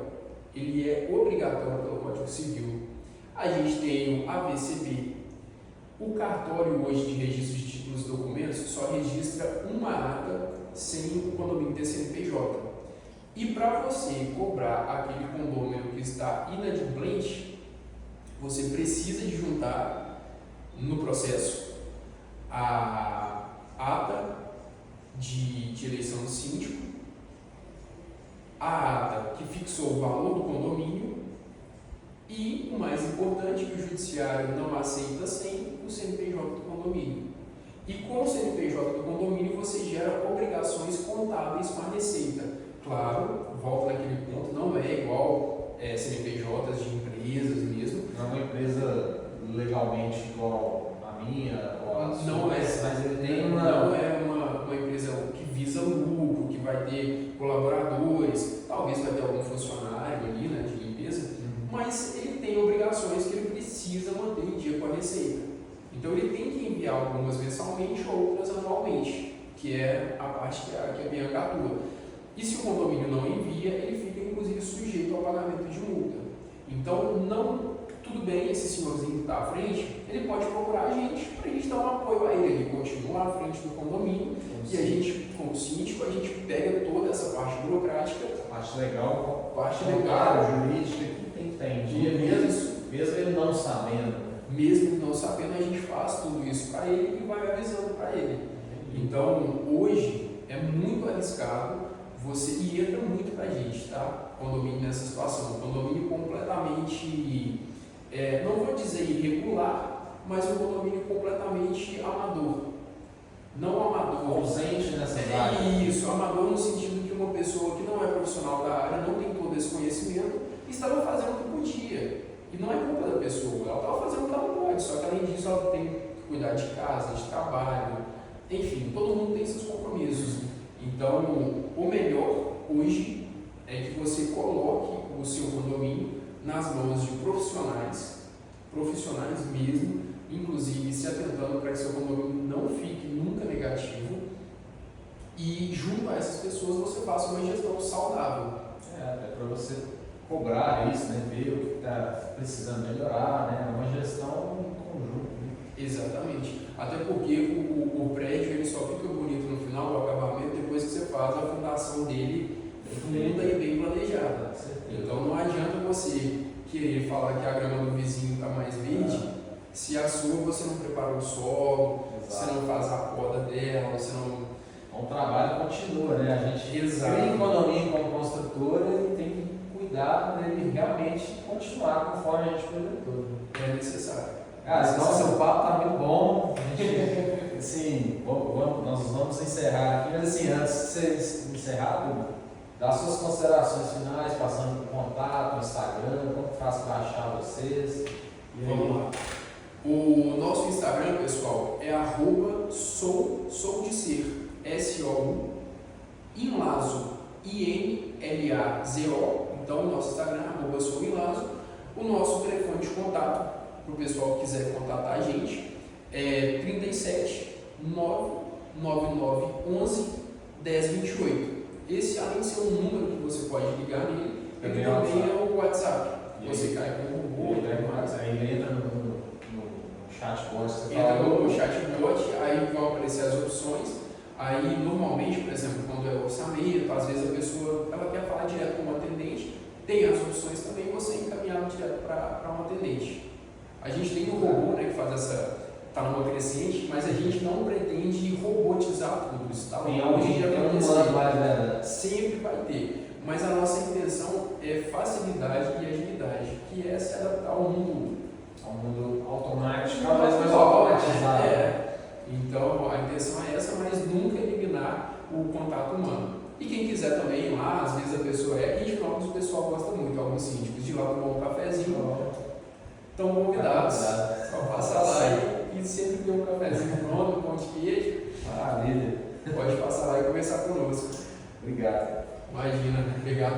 [SPEAKER 2] ele é obrigatório pelo Código Civil. A gente tem o AVCB. O cartório hoje de registro de títulos e documentos só registra uma ata sem o condomínio ter CNPJ. E para você cobrar aquele condomínio que está inadimplente, você precisa de juntar no processo a ata de eleição do síndico, a ata que fixou o valor do condomínio e, o mais importante, que o judiciário não aceita sem o CNPJ do condomínio. E com o CNPJ do condomínio você gera obrigações contábeis com a Receita. Claro, volta naquele ponto, não é igual CNPJs de empresas mesmo.
[SPEAKER 1] Não é uma empresa legalmente igual a minha ou a sua,
[SPEAKER 2] não é,
[SPEAKER 1] mas ele tem
[SPEAKER 2] não é uma empresa que visa lucro, que vai ter colaboradores, talvez vai ter algum funcionário ali, né, de limpeza, mas ele tem obrigações que ele precisa manter em dia com a Receita. Então ele tem que enviar algumas mensalmente, outras anualmente, que é a parte que a Bianca atua. E se o condomínio não envia, ele fica inclusive sujeito ao pagamento de multa. Então, tudo bem, esse senhorzinho que está à frente, ele pode procurar a gente para a gente dar um apoio a ele. Ele continua à frente do condomínio e a gente, como síndico, a gente pega toda essa parte burocrática,
[SPEAKER 1] parte legal, jurídica que tem que estar em dia, mesmo ele não sabendo.
[SPEAKER 2] Mesmo ele não sabendo, a gente faz tudo isso para ele e vai avisando para ele. Então, hoje é muito arriscado e entra muito pra gente, tá? Condomínio nessa situação. Condomínio completamente, não vou dizer irregular, mas um condomínio completamente amador. Não amador.
[SPEAKER 1] Ausente nessa área.
[SPEAKER 2] Isso, amador no sentido que uma pessoa que não é profissional da área, não tem todo esse conhecimento, estava fazendo o que podia. E não é culpa da pessoa, ela estava fazendo o que ela pode, só que além disso ela tem que cuidar de casa, de trabalho, enfim, todo mundo tem seus compromissos. Então, o melhor hoje é que você coloque o seu condomínio nas mãos de profissionais mesmo, inclusive se atentando para que seu condomínio não fique nunca negativo, e junto a essas pessoas você faça uma gestão saudável.
[SPEAKER 1] É para você cobrar isso, né? Ver o que está precisando melhorar, né? É uma gestão em conjunto. Né?
[SPEAKER 2] Exatamente. Até porque o prédio ele só fica bonito no final do acabamento depois que você faz a fundação dele funda e bem planejada. Então não adianta você querer falar que a grama do vizinho está mais verde se a sua você não prepara o solo, você não faz a poda dela, você não...
[SPEAKER 1] O trabalho continua, né? A gente cria um condomínio como construtora e tem que cuidar dele realmente continuar conforme a gente projetou.
[SPEAKER 2] É necessário.
[SPEAKER 1] Cara, nossa, o papo tá muito bom. A gente, assim, nós vamos encerrar aqui, mas assim, antes de você encerrar, Dudu, dá suas considerações finais, passando por contato, Instagram, como que faz para achar vocês.
[SPEAKER 2] Vamos lá. O nosso Instagram, pessoal, é sou de ser, S-O-U, Inlazo, I-N-L-A-Z-O. Então, o nosso Instagram é @souinlazo. O nosso telefone de contato, para o pessoal que quiser contatar a gente, é 37 999 11 1028. Esse, além de ser um número que você pode ligar nele, ele também é o WhatsApp. Você cai com o robô,
[SPEAKER 1] aí ele entra no chatbot, você
[SPEAKER 2] entra
[SPEAKER 1] fala,
[SPEAKER 2] no chatbot, aí vão aparecer as opções. Aí, normalmente, por exemplo, quando é orçamento, às vezes a pessoa ela quer falar direto com um atendente, tem as opções também, você encaminhar direto para um atendente. A gente tem o robô, né, que faz essa, está numa crescente, mas a gente não pretende robotizar tudo isso, tá?
[SPEAKER 1] Tem um mais, né?
[SPEAKER 2] Sempre vai ter, mas a nossa intenção é facilidade e agilidade, que é se adaptar ao mundo
[SPEAKER 1] automático, cada vez mais automatizado.
[SPEAKER 2] Então a intenção é essa, mas nunca eliminar o contato humano. E quem quiser também ir lá, às vezes a pessoa e de Flópolis o pessoal gosta muito, alguns síndicos de ir lá tomar um cafezinho, estão convidados, só passar lá e sempre ter um cafezinho pronto, um pão de queijo.
[SPEAKER 1] Maravilha.
[SPEAKER 2] Pode passar lá e conversar conosco.
[SPEAKER 1] Obrigado.
[SPEAKER 2] Imagina, obrigado.